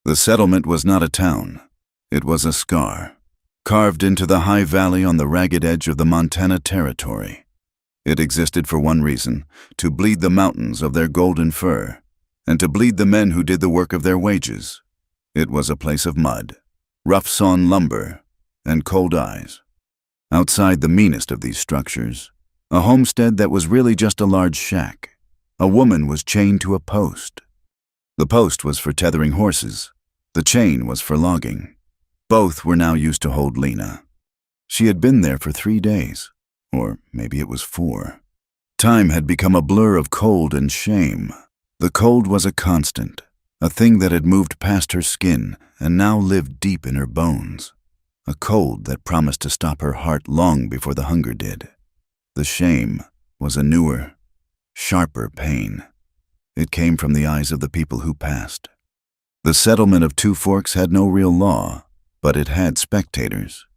The settlement was not a town. It was a scar, carved into the high valley on the ragged edge of the Montana Territory. It existed for one reason: to bleed the mountains of their golden fur, and to bleed the men who did the work of their wages. It was a place of mud, rough-sawn lumber, and cold eyes. Outside the meanest of these structures, a homestead that was really just a large shack, a woman was chained to a post. The post was for tethering horses. The chain was for logging. Both were now used to hold Lena. She had been there for 3 days, or maybe it was 4. Time had become a blur of cold and shame. The cold was a constant, a thing that had moved past her skin and now lived deep in her bones, a cold that promised to stop her heart long before the hunger did. The shame was a newer, sharper pain. It came from the eyes of the people who passed. The settlement of Two Forks had no real law, but it had spectators.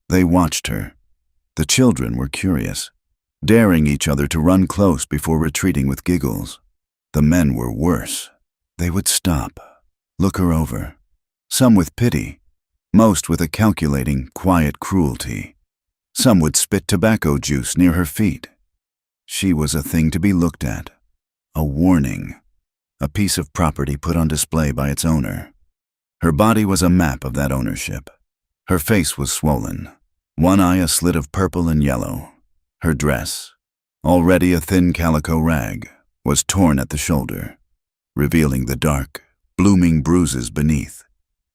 They watched her. The children were curious, daring each other to run close before retreating with giggles. The men were worse. They would stop, look her over, some with pity, most with a calculating, quiet cruelty. Some would spit tobacco juice near her feet. She was a thing to be looked at, a warning, a piece of property put on display by its owner. Her body was a map of that ownership. Her face was swollen, one eye a slit of purple and yellow. Her dress, already a thin calico rag, was torn at the shoulder, revealing the dark, blooming bruises beneath.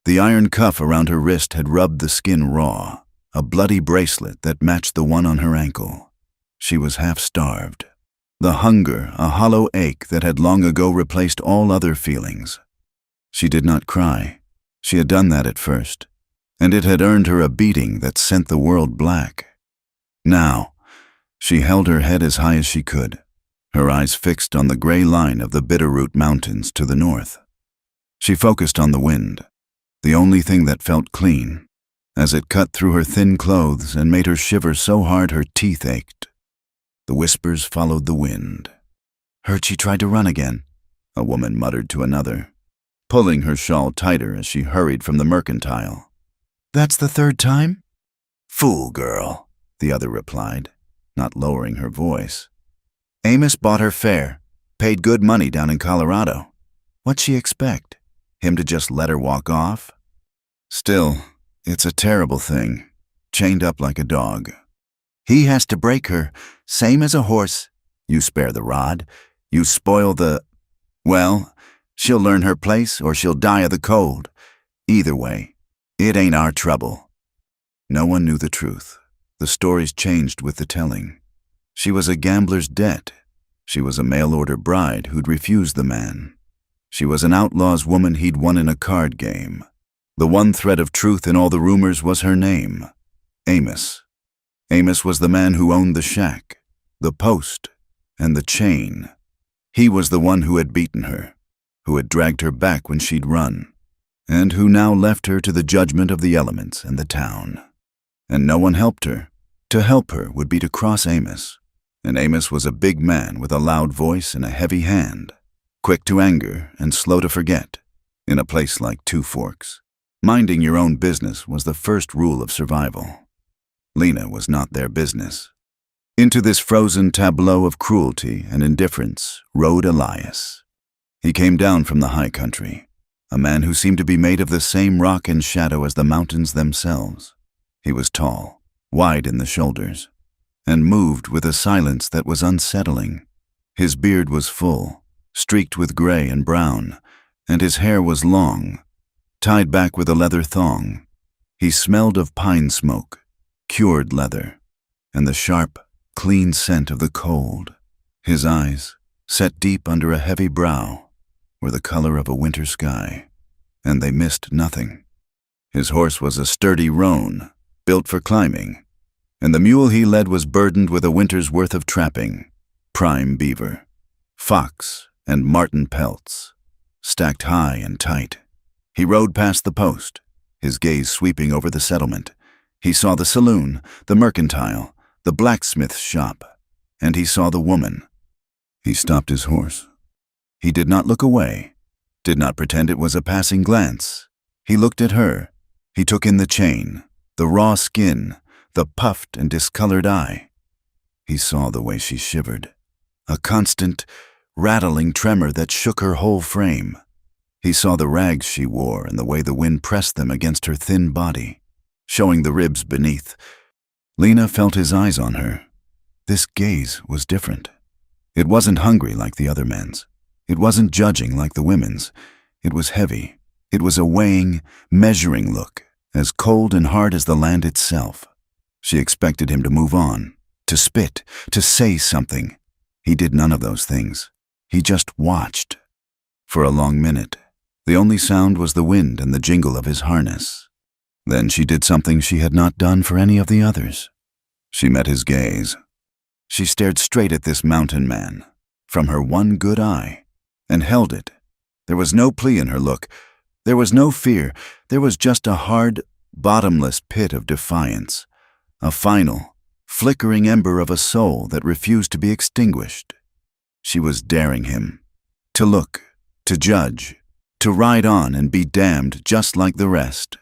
The iron cuff around her wrist had rubbed the skin raw, a bloody bracelet that matched the one on her ankle. She was half-starved. The hunger, a hollow ache that had long ago replaced all other feelings. She did not cry. She had done that at first, and it had earned her a beating that sent the world black. Now, she held her head as high as she could, her eyes fixed on the gray line of the Bitterroot Mountains to the north. She focused on the wind, the only thing that felt clean, as it cut through her thin clothes and made her shiver so hard her teeth ached. The whispers followed the wind. "Heard she tried to run again," a woman muttered to another, pulling her shawl tighter as she hurried from the mercantile. "That's the 3rd time?" "Fool girl," the other replied, not lowering her voice. "Amos bought her fair, paid good money down in Colorado. What'd she expect? Him to just let her walk off? Still, it's a terrible thing, chained up like a dog. He has to break her, same as a horse. You spare the rod, you spoil the... Well, she'll learn her place or she'll die of the cold. Either way, it ain't our trouble." No one knew the truth. The stories changed with the telling. She was a gambler's debt. She was a mail-order bride who'd refused the man. She was an outlaw's woman he'd won in a card game. The one thread of truth in all the rumors was her name, Amos. Amos was the man who owned the shack, the post, and the chain. He was the one who had beaten her, who had dragged her back when she'd run, and who now left her to the judgment of the elements and the town. And no one helped her. To help her would be to cross Amos, and Amos was a big man with a loud voice and a heavy hand, quick to anger and slow to forget. In a place like Two Forks, minding your own business was the first rule of survival. Lena was not their business. Into this frozen tableau of cruelty and indifference rode Elias. He came down from the high country, a man who seemed to be made of the same rock and shadow as the mountains themselves. He was tall, wide in the shoulders, and moved with a silence that was unsettling. His beard was full, streaked with gray and brown, and his hair was long, tied back with a leather thong. He smelled of pine smoke, cured leather, and the sharp, clean scent of the cold. His eyes, set deep under a heavy brow, were the color of a winter sky, and they missed nothing. His horse was a sturdy roan, built for climbing, and the mule he led was burdened with a winter's worth of trapping, prime beaver, fox, and marten pelts, stacked high and tight. He rode past the post, his gaze sweeping over the settlement. He saw the saloon, the mercantile, the blacksmith's shop, and he saw the woman. He stopped his horse. He did not look away, did not pretend it was a passing glance. He looked at her. He took in the chain, the raw skin, the puffed and discolored eye. He saw the way she shivered, a constant, rattling tremor that shook her whole frame. He saw the rags she wore and the way the wind pressed them against her thin body, showing the ribs beneath. Lena felt his eyes on her. This gaze was different. It wasn't hungry like the other men's. It wasn't judging like the women's. It was heavy. It was a weighing, measuring look, as cold and hard as the land itself. She expected him to move on, to spit, to say something. He did none of those things. He just watched. For a long minute, the only sound was the wind and the jingle of his harness. Then she did something she had not done for any of the others. She met his gaze. She stared straight at this mountain man, from her one good eye, and held it. There was no plea in her look. There was no fear. There was just a hard, bottomless pit of defiance, a final, flickering ember of a soul that refused to be extinguished. She was daring him to look, to judge, to ride on and be damned just like the rest.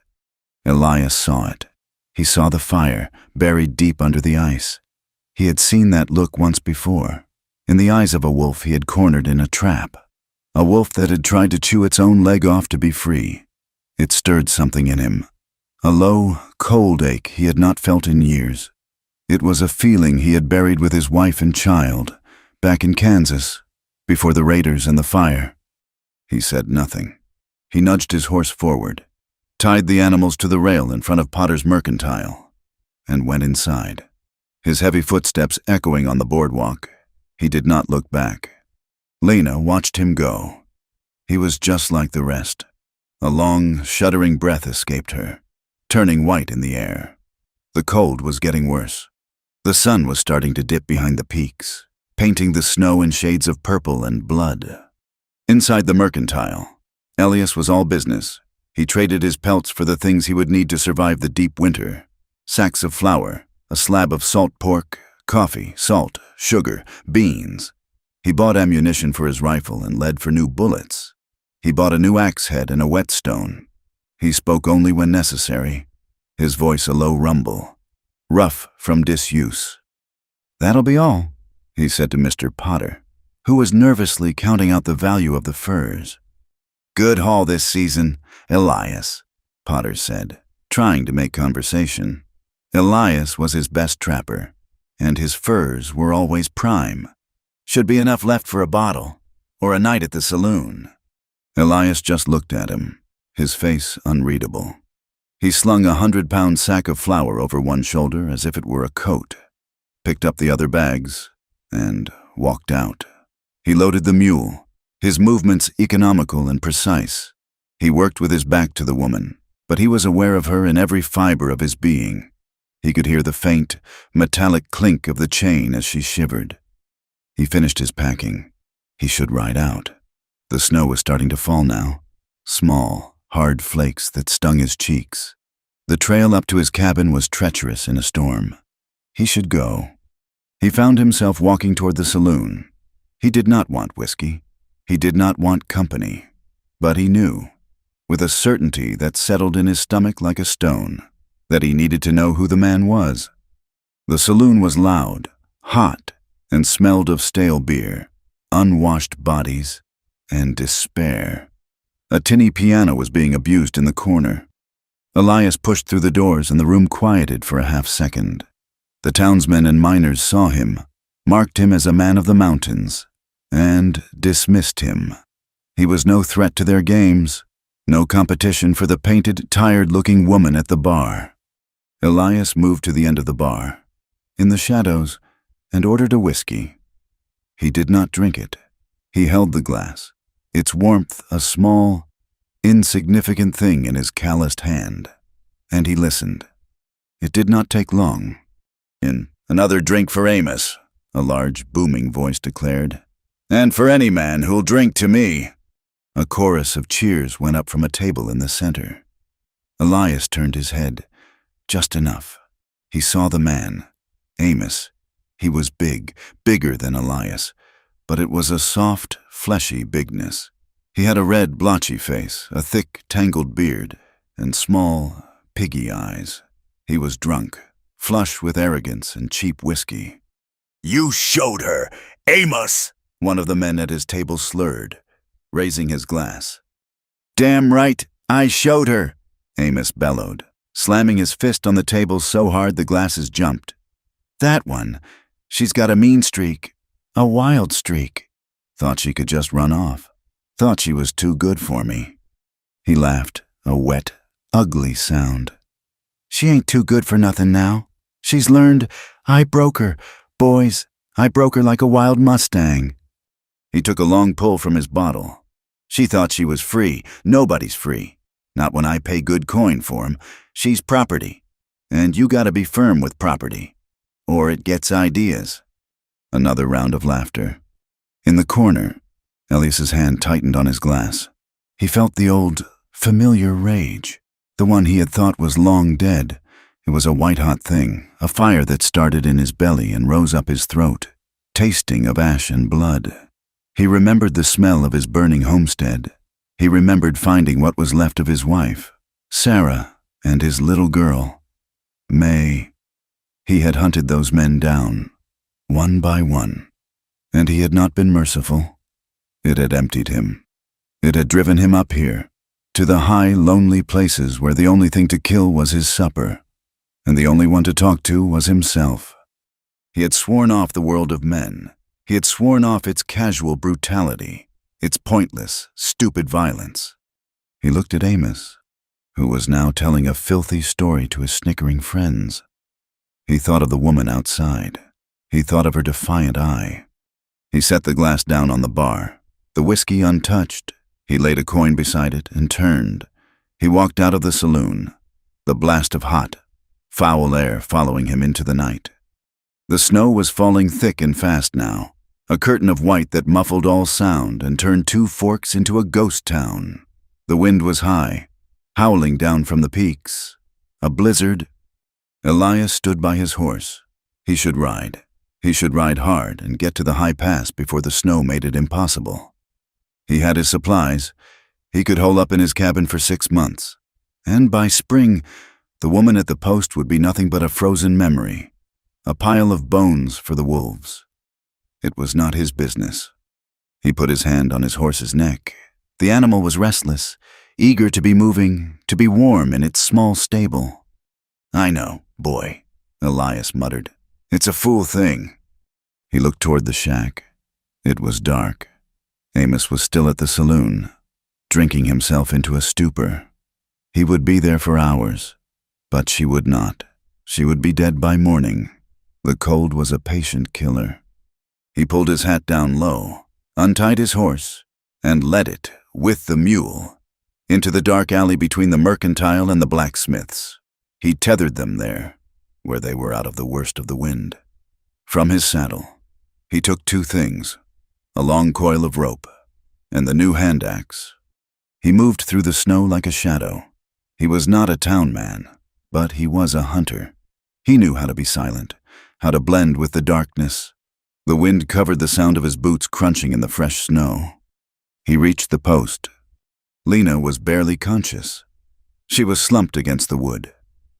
Elias saw it. He saw the fire buried deep under the ice. He had seen that look once before, in the eyes of a wolf he had cornered in a trap, a wolf that had tried to chew its own leg off to be free. It stirred something in him, a low, cold ache he had not felt in years. It was a feeling he had buried with his wife and child, back in Kansas, before the raiders and the fire. He said nothing. He nudged his horse forward, tied the animals to the rail in front of Potter's Mercantile, and went inside. His heavy footsteps echoing on the boardwalk, he did not look back. Lena watched him go. He was just like the rest. A long, shuddering breath escaped her, turning white in the air. The cold was getting worse. The sun was starting to dip behind the peaks, painting the snow in shades of purple and blood. Inside the Mercantile, Elias was all business. He traded his pelts for the things he would need to survive the deep winter: sacks of flour, a slab of salt pork, coffee, salt, sugar, beans. He bought ammunition for his rifle and lead for new bullets. He bought a new axe head and a whetstone. He spoke only when necessary, his voice a low rumble, rough from disuse. "That'll be all," he said to Mr. Potter, who was nervously counting out the value of the furs. "Good haul this season, Elias," Potter said, trying to make conversation. Elias was his best trapper, and his furs were always prime. "Should be enough left for a bottle, or a night at the saloon." Elias just looked at him, his face unreadable. He slung a 100-pound sack of flour over one shoulder as if it were a coat, picked up the other bags, and walked out. He loaded the mule, his movements economical and precise. He worked with his back to the woman, but he was aware of her in every fiber of his being. He could hear the faint, metallic clink of the chain as she shivered. He finished his packing. He should ride out. The snow was starting to fall now, small, hard flakes that stung his cheeks. The trail up to his cabin was treacherous in a storm. He should go. He found himself walking toward the saloon. He did not want whiskey. He did not want company. But he knew, with a certainty that settled in his stomach like a stone, that he needed to know who the man was. The saloon was loud, hot, and smelled of stale beer, unwashed bodies, and despair. A tinny piano was being abused in the corner. Elias pushed through the doors and the room quieted for a half-second. The townsmen and miners saw him, marked him as a man of the mountains, and dismissed him. He was no threat to their games, no competition for the painted, tired-looking woman at the bar. Elias moved to the end of the bar, in the shadows, and ordered a whiskey. He did not drink it. He held the glass, its warmth a small, insignificant thing in his calloused hand, and he listened. It did not take long. "Another drink for Amos," a large, booming voice declared. "And for any man who'll drink to me." A chorus of cheers went up from a table in the center. Elias turned his head, just enough. He saw the man, Amos. He was big, bigger than Elias, but it was a soft, fleshy bigness. He had a red, blotchy face, a thick, tangled beard, and small, piggy eyes. He was drunk, flush with arrogance and cheap whiskey. "You showed her, Amos!" One of the men at his table slurred, raising his glass. "Damn right, I showed her," Amos bellowed, slamming his fist on the table so hard the glasses jumped. "That one, she's got a mean streak, a wild streak. Thought she could just run off. Thought she was too good for me." He laughed, a wet, ugly sound. "She ain't too good for nothing now. She's learned, I broke her. Boys, I broke her like a wild Mustang." He took a long pull from his bottle. "She thought she was free. Nobody's free. Not when I pay good coin for 'em. She's property. And you gotta be firm with property. Or it gets ideas." Another round of laughter. In the corner, Elias's hand tightened on his glass. He felt the old, familiar rage, the one he had thought was long dead. It was a white-hot thing, a fire that started in his belly and rose up his throat, tasting of ash and blood. He remembered the smell of his burning homestead. He remembered finding what was left of his wife, Sarah, and his little girl, May. He had hunted those men down, one by one, and he had not been merciful. It had emptied him. It had driven him up here, to the high, lonely places where the only thing to kill was his supper, and the only one to talk to was himself. He had sworn off the world of men. He had sworn off its casual brutality, its pointless, stupid violence. He looked at Amos, who was now telling a filthy story to his snickering friends. He thought of the woman outside. He thought of her defiant eye. He set the glass down on the bar, the whiskey untouched. He laid a coin beside it and turned. He walked out of the saloon, the blast of hot, foul air following him into the night. The snow was falling thick and fast now, a curtain of white that muffled all sound and turned Two Forks into a ghost town. The wind was high, howling down from the peaks. A blizzard. Elias stood by his horse. He should ride. He should ride hard and get to the high pass before the snow made it impossible. He had his supplies. He could hole up in his cabin for 6 months. And by spring, the woman at the post would be nothing but a frozen memory, a pile of bones for the wolves. It was not his business. He put his hand on his horse's neck. The animal was restless, eager to be moving, to be warm in its small stable. "I know, boy," Elias muttered. "It's a fool thing." He looked toward the shack. It was dark. Amos was still at the saloon, drinking himself into a stupor. He would be there for hours, but she would not. She would be dead by morning. The cold was a patient killer. He pulled his hat down low, untied his horse, and led it, with the mule, into the dark alley between the mercantile and the blacksmith's. He tethered them there, where they were out of the worst of the wind. From his saddle, he took 2 things, a long coil of rope and the new hand axe. He moved through the snow like a shadow. He was not a town man, but he was a hunter. He knew how to be silent, how to blend with the darkness. The wind covered the sound of his boots crunching in the fresh snow. He reached the post. Lena was barely conscious. She was slumped against the wood,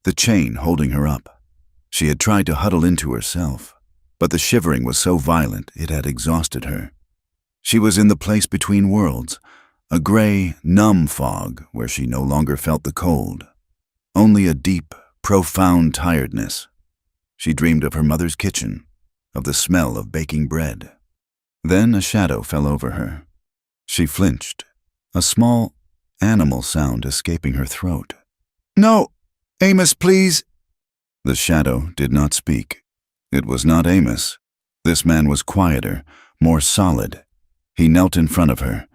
the chain holding her up. She had tried to huddle into herself, but the shivering was so violent it had exhausted her. She was in the place between worlds, a gray, numb fog where she no longer felt the cold, only a deep, profound tiredness. She dreamed of her mother's kitchen, of the smell of baking bread. Then a shadow fell over her. She flinched, a small, animal sound escaping her throat. "No, Amos, please." The shadow did not speak. It was not Amos. This man was quieter, more solid. He knelt in front of her.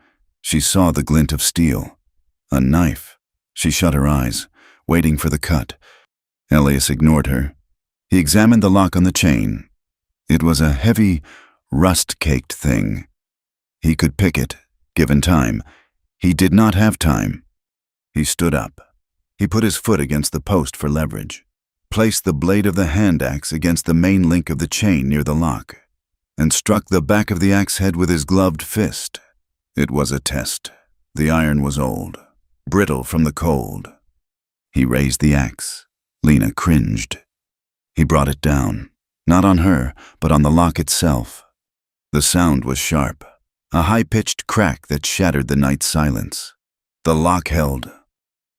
She saw the glint of steel. A knife. She shut her eyes, waiting for the cut. Elias ignored her. He examined the lock on the chain. It was a heavy, rust-caked thing. He could pick it, given time. He did not have time. He stood up. He put his foot against the post for leverage, placed the blade of the hand axe against the main link of the chain near the lock, and struck the back of the axe head with his gloved fist. It was a test. The iron was old, brittle from the cold. He raised the axe. Lena cringed. He brought it down, not on her, but on the lock itself. The sound was sharp, a high-pitched crack that shattered the night's silence. The lock held.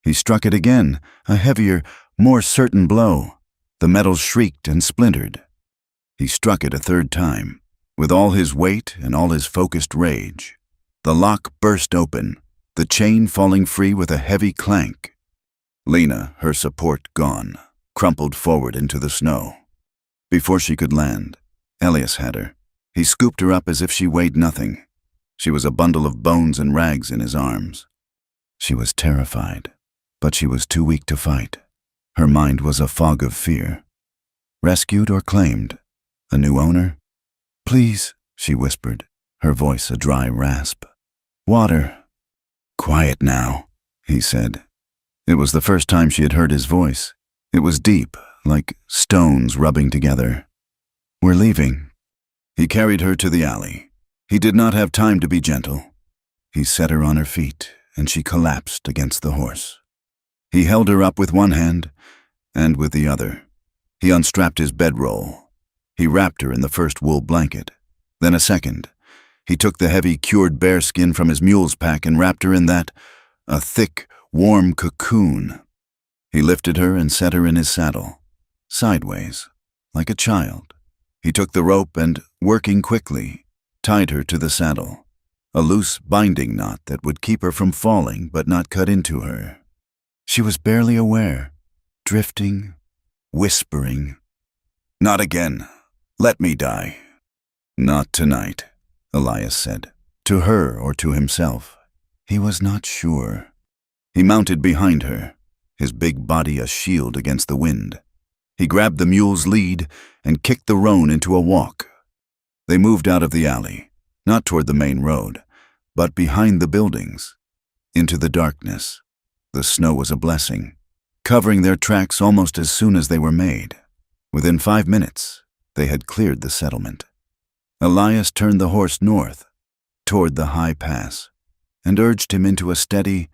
He struck it again, a heavier, more certain blow. The metal shrieked and splintered. He struck it a third time, with all his weight and all his focused rage. The lock burst open, the chain falling free with a heavy clank. Lena, her support gone, crumpled forward into the snow. Before she could land, Elias had her. He scooped her up as if she weighed nothing. She was a bundle of bones and rags in his arms. She was terrified, but she was too weak to fight. Her mind was a fog of fear. Rescued or claimed? A new owner? "Please," she whispered, her voice a dry rasp. "Water." "Quiet now," he said. It was the first time she had heard his voice. It was deep, like stones rubbing together. "We're leaving." He carried her to the alley. He did not have time to be gentle. He set her on her feet, and she collapsed against the horse. He held her up with one hand, and with the other. He unstrapped his bedroll. He wrapped her in the first wool blanket, then a second. He took the heavy cured bearskin from his mule's pack and wrapped her in that, a thick, warm cocoon. He lifted her and set her in his saddle, sideways, like a child. He took the rope and, working quickly, tied her to the saddle, a loose binding knot that would keep her from falling but not cut into her. She was barely aware, drifting, whispering. "Not again. Let me die." "Not tonight," Elias said, to her or to himself. He was not sure. He mounted behind her, his big body a shield against the wind. He grabbed the mule's lead and kicked the roan into a walk. They moved out of the alley, not toward the main road, but behind the buildings, into the darkness. The snow was a blessing, covering their tracks almost as soon as they were made. Within 5 minutes, they had cleared the settlement. Elias turned the horse north, toward the high pass, and urged him into a steady,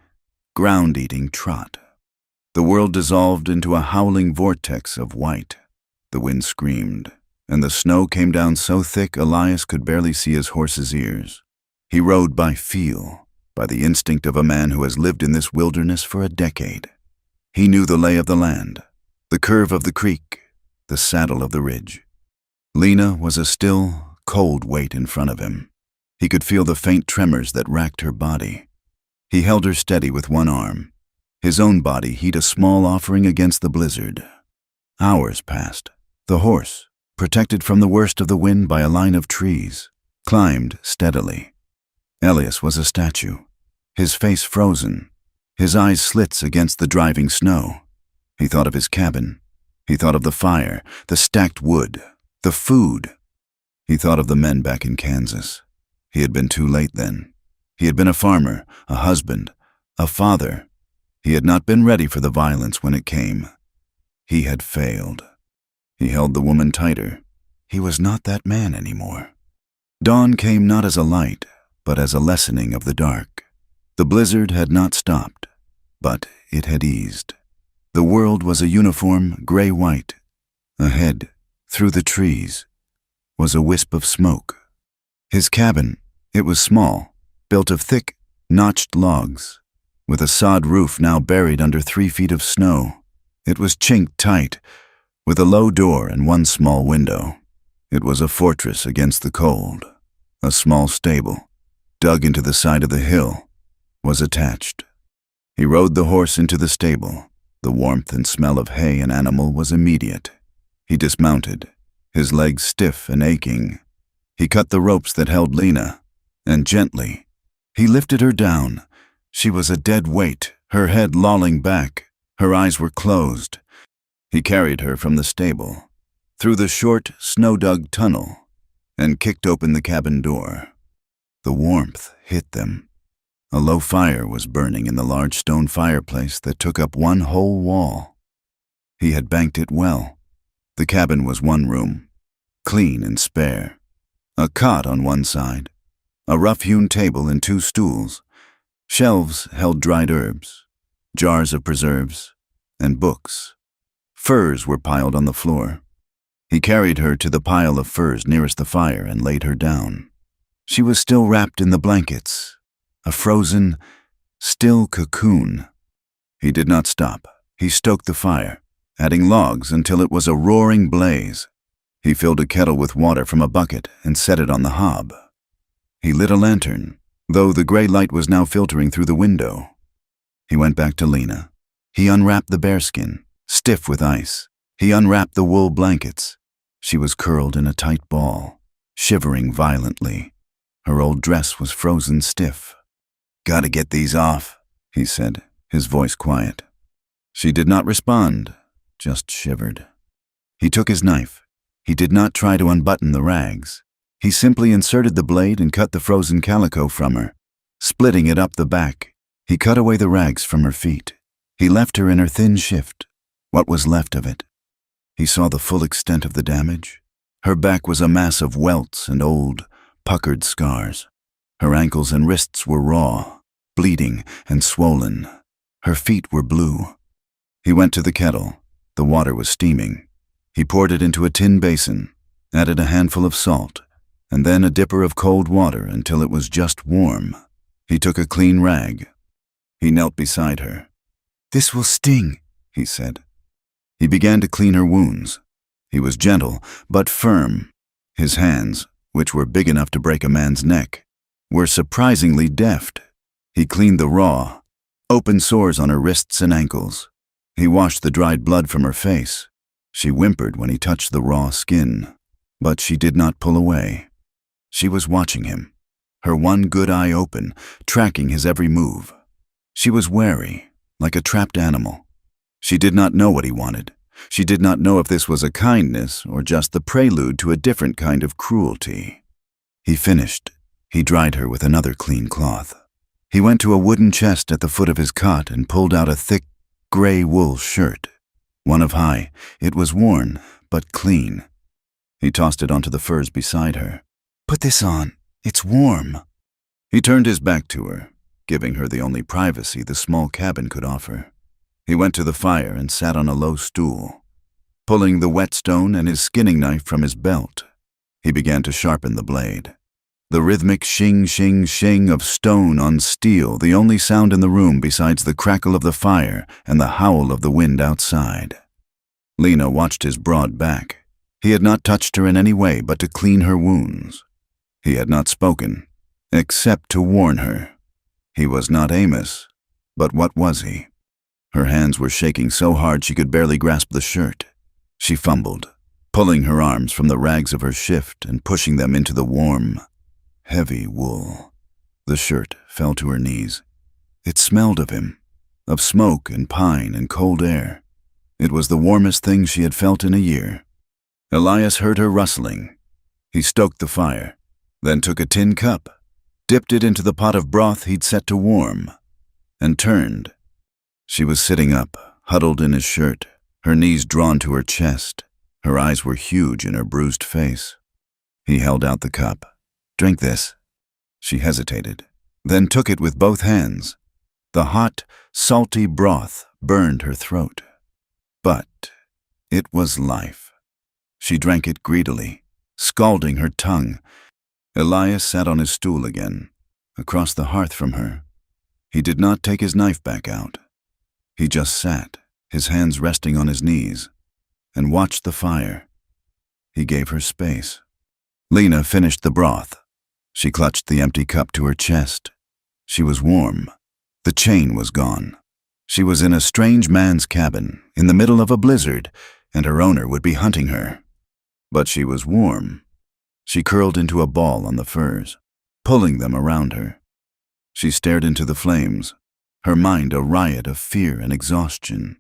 ground-eating trot. The world dissolved into a howling vortex of white. The wind screamed, and the snow came down so thick Elias could barely see his horse's ears. He rode by feel, by the instinct of a man who has lived in this wilderness for a decade. He knew the lay of the land, the curve of the creek, the saddle of the ridge. Lena was a still, cold weight in front of him. He could feel the faint tremors that racked her body. He held her steady with one arm. His own body heat a small offering against the blizzard. Hours passed. The horse, protected from the worst of the wind by a line of trees, climbed steadily. Elias was a statue, his face frozen, his eyes slits against the driving snow. He thought of his cabin. He thought of the fire, the stacked wood, the food. He thought of the men back in Kansas. He had been too late then. He had been a farmer, a husband, a father. He had not been ready for the violence when it came. He had failed. He held the woman tighter. He was not that man anymore. Dawn came not as a light, but as a lessening of the dark. The blizzard had not stopped, but it had eased. The world was a uniform gray-white. Ahead, through the trees, was a wisp of smoke. His cabin, it was small, built of thick, notched logs, with a sod roof now buried under 3 feet of snow. It was chinked tight, with a low door and one small window. It was a fortress against the cold. A small stable, dug into the side of the hill, was attached. He rode the horse into the stable. The warmth and smell of hay and animal was immediate. He dismounted, his legs stiff and aching. He cut the ropes that held Lena, and gently, he lifted her down. She was a dead weight, her head lolling back. Her eyes were closed. He carried her from the stable, through the short, snow-dug tunnel, and kicked open the cabin door. The warmth hit them. A low fire was burning in the large stone fireplace that took up one whole wall. He had banked it well. The cabin was one room, clean and spare. A cot on one side, a rough-hewn table and 2 stools. Shelves held dried herbs, jars of preserves, and books. Furs were piled on the floor. He carried her to the pile of furs nearest the fire and laid her down. She was still wrapped in the blankets, a frozen, still cocoon. He did not stop. He stoked the fire, adding logs until it was a roaring blaze. He filled a kettle with water from a bucket and set it on the hob. He lit a lantern, though the gray light was now filtering through the window. He went back to Lena. He unwrapped the bearskin, stiff with ice. He unwrapped the wool blankets. She was curled in a tight ball, shivering violently. Her old dress was frozen stiff. "Gotta get these off," he said, his voice quiet. She did not respond, just shivered. He took his knife. He did not try to unbutton the rags. He simply inserted the blade and cut the frozen calico from her, splitting it up the back. He cut away the rags from her feet. He left her in her thin shift, what was left of it. He saw the full extent of the damage. Her back was a mass of welts and old, puckered scars. Her ankles and wrists were raw, bleeding and swollen. Her feet were blue. He went to the kettle. The water was steaming. He poured it into a tin basin, added a handful of salt, and then a dipper of cold water until it was just warm. He took a clean rag. He knelt beside her. "This will sting," he said. He began to clean her wounds. He was gentle, but firm. His hands, which were big enough to break a man's neck, were surprisingly deft. He cleaned the raw, open sores on her wrists and ankles. He washed the dried blood from her face. She whimpered when he touched the raw skin, but she did not pull away. She was watching him, her one good eye open, tracking his every move. She was wary, like a trapped animal. She did not know what he wanted. She did not know if this was a kindness or just the prelude to a different kind of cruelty. He finished. He dried her with another clean cloth. He went to a wooden chest at the foot of his cot and pulled out a thick, gray wool shirt. One of high, it was worn, but clean. He tossed it onto the furs beside her. "Put this on. It's warm." He turned his back to her, giving her the only privacy the small cabin could offer. He went to the fire and sat on a low stool. Pulling the whetstone and his skinning knife from his belt, he began to sharpen the blade. The rhythmic shing, shing, shing of stone on steel, the only sound in the room besides the crackle of the fire and the howl of the wind outside. Lena watched his broad back. He had not touched her in any way but to clean her wounds. He had not spoken, except to warn her. He was not Amos, but what was he? Her hands were shaking so hard she could barely grasp the shirt. She fumbled, pulling her arms from the rags of her shift and pushing them into the warm, heavy wool. The shirt fell to her knees. It smelled of him, of smoke and pine and cold air. It was the warmest thing she had felt in a year. Elias heard her rustling. He stoked the fire, then took a tin cup, dipped it into the pot of broth he'd set to warm, and turned. She was sitting up, huddled in his shirt, her knees drawn to her chest. Her eyes were huge in her bruised face. He held out the cup. "Drink this." She hesitated, then took it with both hands. The hot, salty broth burned her throat. But it was life. She drank it greedily, scalding her tongue. Elias sat on his stool again, across the hearth from her. He did not take his knife back out. He just sat, his hands resting on his knees, and watched the fire. He gave her space. Lena finished the broth. She clutched the empty cup to her chest. She was warm. The chain was gone. She was in a strange man's cabin, in the middle of a blizzard, and her owner would be hunting her. But she was warm. She curled into a ball on the furs, pulling them around her. She stared into the flames, her mind a riot of fear and exhaustion.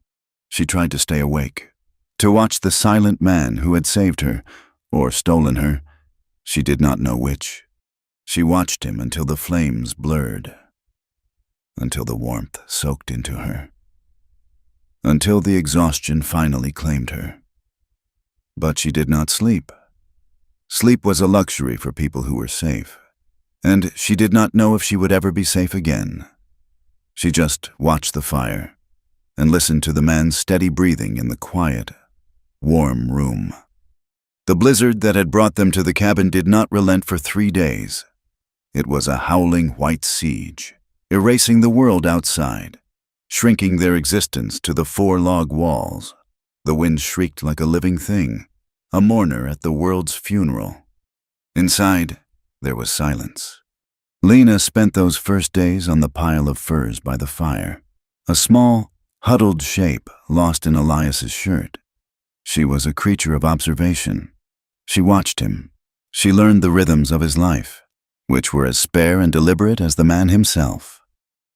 She tried to stay awake, to watch the silent man who had saved her, or stolen her. She did not know which. She watched him until the flames blurred, until the warmth soaked into her, until the exhaustion finally claimed her. But she did not sleep. Sleep was a luxury for people who were safe, and she did not know if she would ever be safe again. She just watched the fire and listened to the man's steady breathing in the quiet, warm room. The blizzard that had brought them to the cabin did not relent for 3 days. It was a howling white siege, erasing the world outside, shrinking their existence to the 4 log walls. The wind shrieked like a living thing, a mourner at the world's funeral. Inside, there was silence. Lena spent those first days on the pile of furs by the fire, a small, huddled shape lost in Elias's shirt. She was a creature of observation. She watched him. She learned the rhythms of his life, which were as spare and deliberate as the man himself.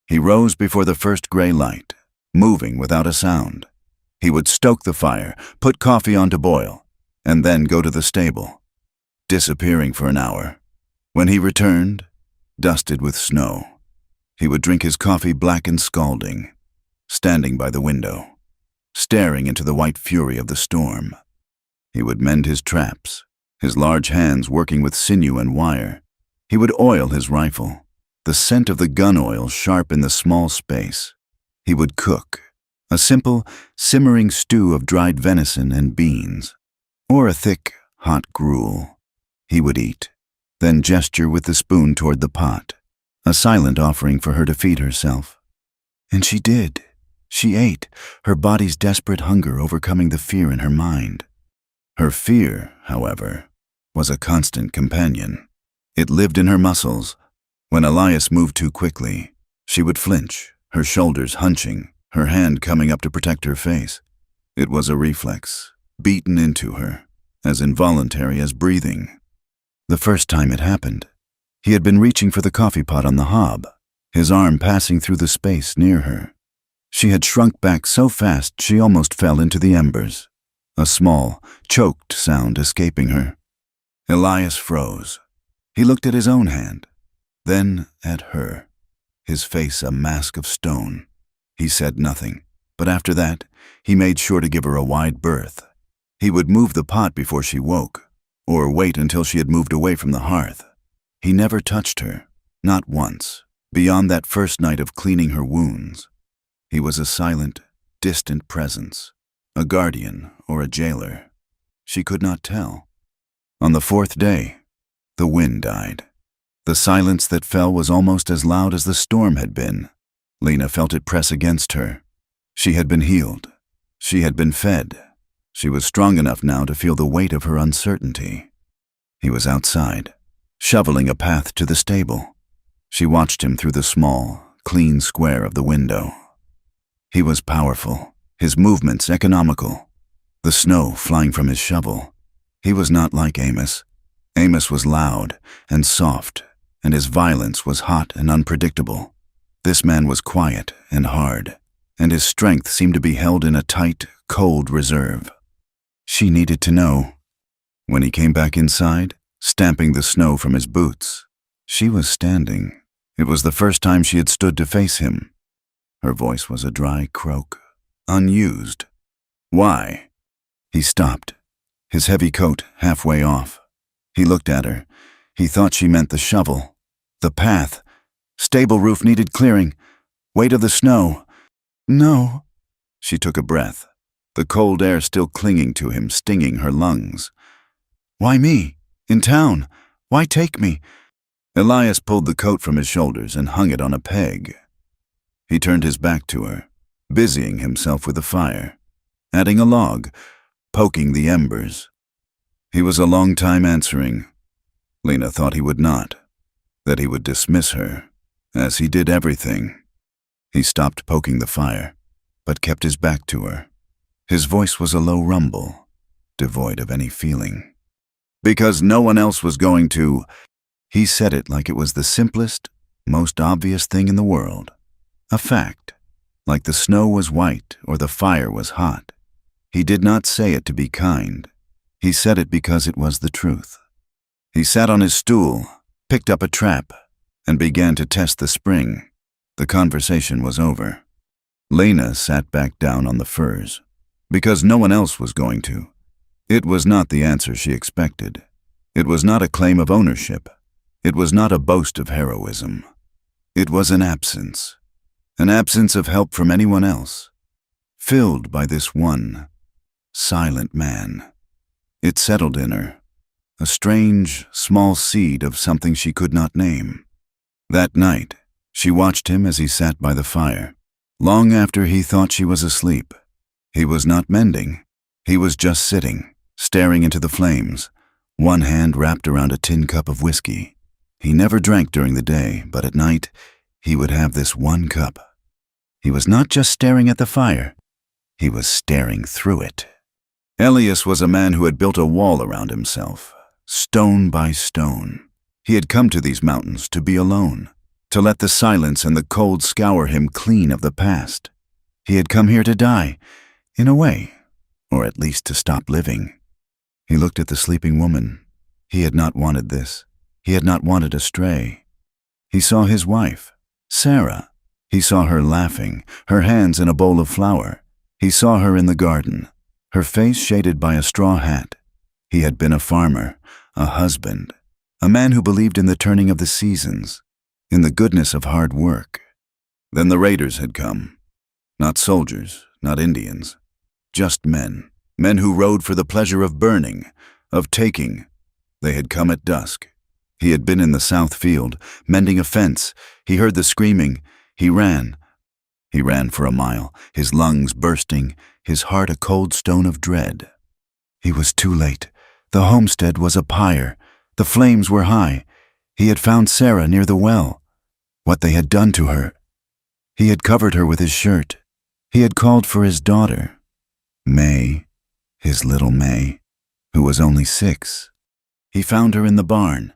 He rose before the first gray light, moving without a sound. He would stoke the fire, put coffee on to boil, and then go to the stable, disappearing for an hour. When he returned, dusted with snow, he would drink his coffee black and scalding, standing by the window, staring into the white fury of the storm. He would mend his traps, his large hands working with sinew and wire. He would oil his rifle, the scent of the gun oil sharp in the small space. He would cook, a simple, simmering stew of dried venison and beans, or a thick, hot gruel. He would eat, then gesture with the spoon toward the pot, a silent offering for her to feed herself. And she did. She ate, her body's desperate hunger overcoming the fear in her mind. Her fear, however, was a constant companion. It lived in her muscles. When Elias moved too quickly, she would flinch, her shoulders hunching, her hand coming up to protect her face. It was a reflex, beaten into her, as involuntary as breathing. The first time it happened, he had been reaching for the coffee pot on the hob, his arm passing through the space near her. She had shrunk back so fast she almost fell into the embers, a small, choked sound escaping her. Elias froze. He looked at his own hand, then at her, his face a mask of stone. He said nothing, but after that, he made sure to give her a wide berth. He would move the pot before she woke, or wait until she had moved away from the hearth. He never touched her, not once, beyond that first night of cleaning her wounds. He was a silent, distant presence, a guardian or a jailer. She could not tell. On the 4th day, the wind died. The silence that fell was almost as loud as the storm had been. Lena felt it press against her. She had been healed. She had been fed. She was strong enough now to feel the weight of her uncertainty. He was outside, shoveling a path to the stable. She watched him through the small, clean square of the window. He was powerful, his movements economical, the snow flying from his shovel. He was not like Amos. Amos was loud and soft, and his violence was hot and unpredictable. This man was quiet and hard, and his strength seemed to be held in a tight, cold reserve. She needed to know. When he came back inside, stamping the snow from his boots, she was standing. It was the first time she had stood to face him. Her voice was a dry croak, unused. Why? He stopped, his heavy coat halfway off. He looked at her. He thought she meant the shovel, the path. Stable roof needed clearing. Weight of the snow. No. She took a breath, the cold air still clinging to him, stinging her lungs. Why me? In town? Why take me? Elias pulled the coat from his shoulders and hung it on a peg. He turned his back to her, busying himself with the fire, adding a log, poking the embers. He was a long time answering. Lena thought he would not, that he would dismiss her, as he did everything. He stopped poking the fire, but kept his back to her. His voice was a low rumble, devoid of any feeling. Because no one else was going to. He said it like it was the simplest, most obvious thing in the world. A fact, like the snow was white or the fire was hot. He did not say it to be kind. He said it because it was the truth. He sat on his stool, picked up a trap, and began to test the spring. The conversation was over. Lena sat back down on the furs, because no one else was going to. It was not the answer she expected. It was not a claim of ownership. It was not a boast of heroism. It was an absence of help from anyone else. filled by this one silent man. It settled in her, a strange, small seed of something she could not name. That night, she watched him as he sat by the fire. Long after he thought she was asleep, he was not mending. He was just sitting, staring into the flames, one hand wrapped around a tin cup of whiskey. He never drank during the day, but at night, he would have this one cup. He was not just staring at the fire, he was staring through it. Elias was a man who had built a wall around himself, stone by stone. He had come to these mountains to be alone, to let the silence and the cold scour him clean of the past. He had come here to die, in a way, or at least to stop living. He looked at the sleeping woman. He had not wanted this. He had not wanted a stray. He saw his wife, Sarah. He saw her laughing, her hands in a bowl of flour. He saw her in the garden, her face shaded by a straw hat. He had been a farmer, a husband, a man who believed in the turning of the seasons, in the goodness of hard work. Then the raiders had come. Not soldiers, not Indians, just men. Men who rode for the pleasure of burning, of taking. They had come at dusk. He had been in the south field, mending a fence. He heard the screaming. He ran. He ran for a mile, his lungs bursting, his heart a cold stone of dread. He was too late. The homestead was a pyre. The flames were high. He had found Sarah near the well. What they had done to her. He had covered her with his shirt. He had called for his daughter, May, his little May, who was only 6. He found her in the barn,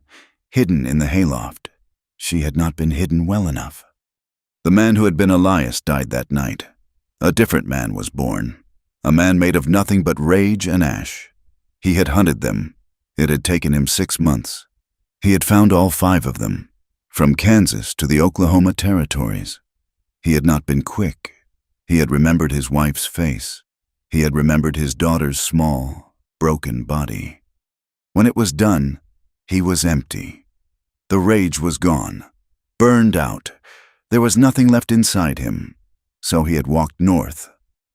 hidden in the hayloft. She had not been hidden well enough. The man who had been Elias died that night. A different man was born, a man made of nothing but rage and ash. He had hunted them. It had taken him 6 months. He had found all 5 of them, from Kansas to the Oklahoma territories. He had not been quick. He had remembered his wife's face. He had remembered his daughter's small, broken body. When it was done, he was empty. The rage was gone, burned out. There was nothing left inside him. So he had walked north,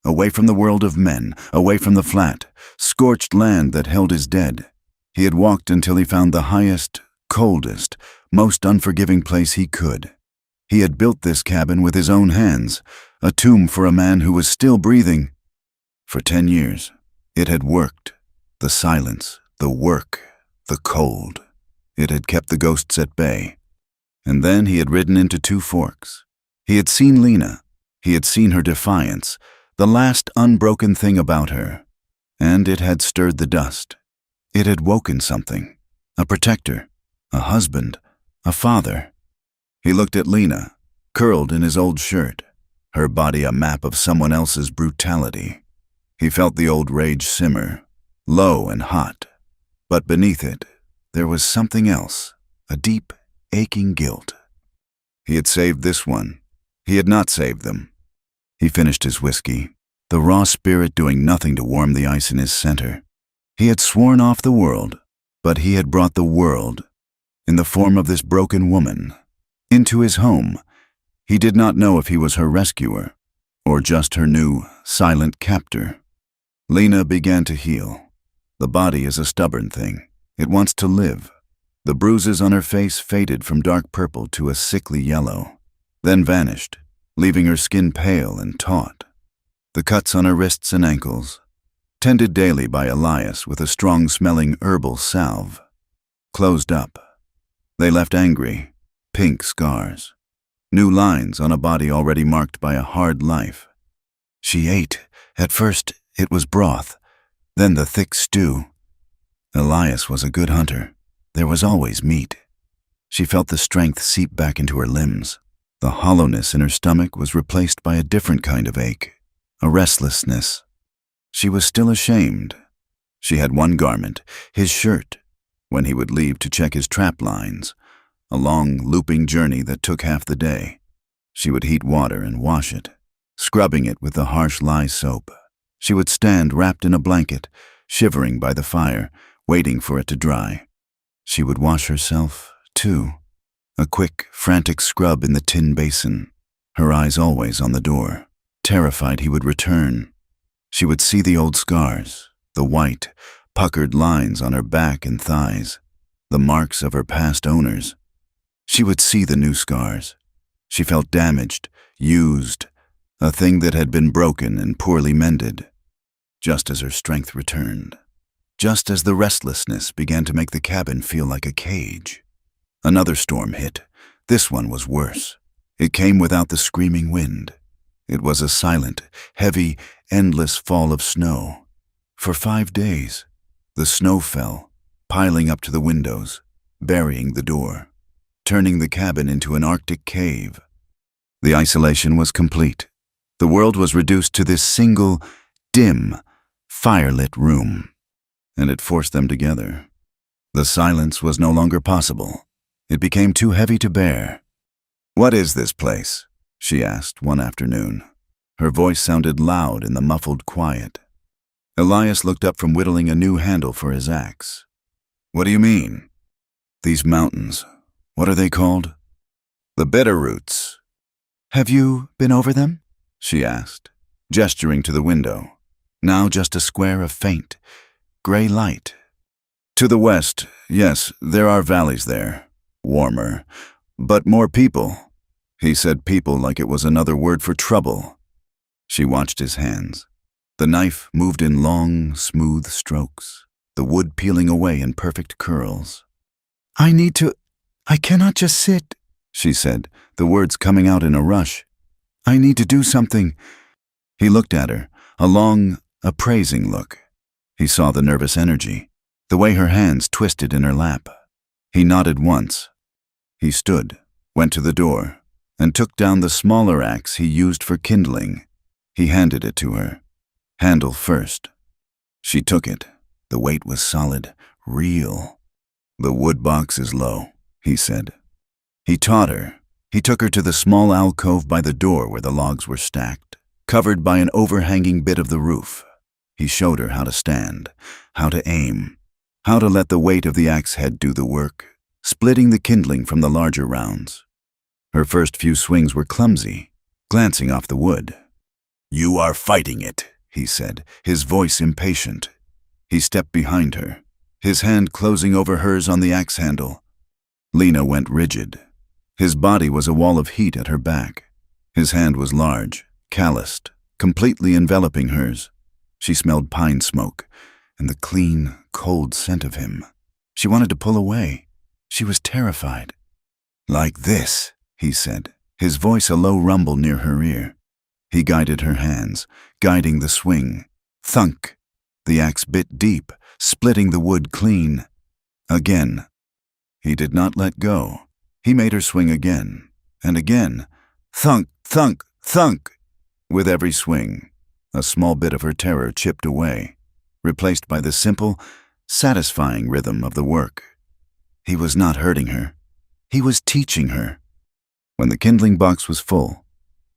away from the world of men, away from the flat, scorched land that held his dead. He had walked until he found the highest, coldest, most unforgiving place he could. He had built this cabin with his own hands, a tomb for a man who was still breathing. For 10 years, it had worked. The silence, the work, the cold. It had kept the ghosts at bay. And then he had ridden into 2 forks. He had seen Lena. He had seen her defiance, the last unbroken thing about her. And it had stirred the dust. It had woken something. A protector, a husband, a father. He looked at Lena, curled in his old shirt, her body a map of someone else's brutality. He felt the old rage simmer, low and hot. But beneath it, there was something else, a deep, aching guilt. He had saved this one. He had not saved them. He finished his whiskey, the raw spirit doing nothing to warm the ice in his center. He had sworn off the world, but he had brought the world, in the form of this broken woman, into his home. He did not know if he was her rescuer, or just her new, silent captor. Lena began to heal. The body is a stubborn thing. It wants to live. The bruises on her face faded from dark purple to a sickly yellow, then vanished, leaving her skin pale and taut. The cuts on her wrists and ankles, tended daily by Elias with a strong-smelling herbal salve, closed up. They left angry, pink scars, new lines on a body already marked by a hard life. She ate. At first, it was broth, then the thick stew. Elias was a good hunter. There was always meat. She felt the strength seep back into her limbs. The hollowness in her stomach was replaced by a different kind of ache, a restlessness. She was still ashamed. She had one garment, his shirt, when he would leave to check his trap lines, a long, looping journey that took half the day. She would heat water and wash it, scrubbing it with the harsh lye soap. She would stand wrapped in a blanket, shivering by the fire, waiting for it to dry. She would wash herself, too. A quick, frantic scrub in the tin basin, her eyes always on the door. terrified he would return. She would see the old scars, the white, puckered lines on her back and thighs, the marks of her past owners. She would see the new scars. She felt damaged, used, a thing that had been broken and poorly mended. Just as her strength returned, just as the restlessness began to make the cabin feel like a cage. Another storm hit. This one was worse. It came without the screaming wind. It was a silent, heavy, endless fall of snow. For 5 days, the snow fell, piling up to the windows, burying the door, turning the cabin into an Arctic cave. The isolation was complete. The world was reduced to this single, dim, firelit room, and it forced them together. The silence was no longer possible. It became too heavy to bear. "What is this place?" she asked one afternoon. Her voice sounded loud in the muffled quiet. Elias looked up from whittling a new handle for his axe. "What do you mean?" "These mountains, what are they called?" "The Bitterroots." "Have you been over them?" she asked, gesturing to the window, now just a square of faint, gray light. "To the west, yes, there are valleys there. Warmer, but more people." He said people like it was another word for trouble. She watched his hands. The knife moved in long, smooth strokes, the wood peeling away in perfect curls. I cannot just sit," she said, the words coming out in a rush. "I need to do something." He looked at her, a long, appraising look. He saw the nervous energy, the way her hands twisted in her lap. He nodded once. He stood, went to the door, and took down the smaller axe he used for kindling. He handed it to her, handle first. She took it. The weight was solid, real. "The wood box is low," he said. He taught her. He took her to the small alcove by the door where the logs were stacked, covered by an overhanging bit of the roof. He showed her how to stand, how to aim, how to let the weight of the axe head do the work, splitting the kindling from the larger rounds. Her first few swings were clumsy, glancing off the wood. "You are fighting it," he said, his voice impatient. He stepped behind her, his hand closing over hers on the axe handle. Lena went rigid. His body was a wall of heat at her back. His hand was large, calloused, completely enveloping hers. She smelled pine smoke and the clean, cold scent of him. She wanted to pull away. She was terrified. "Like this," he said, his voice a low rumble near her ear. He guided her hands, guiding the swing. Thunk! The axe bit deep, splitting the wood clean. Again. He did not let go. He made her swing again, and again. Thunk, thunk, thunk! With every swing, a small bit of her terror chipped away, replaced by the simple, satisfying rhythm of the work. He was not hurting her. He was teaching her. When the kindling box was full,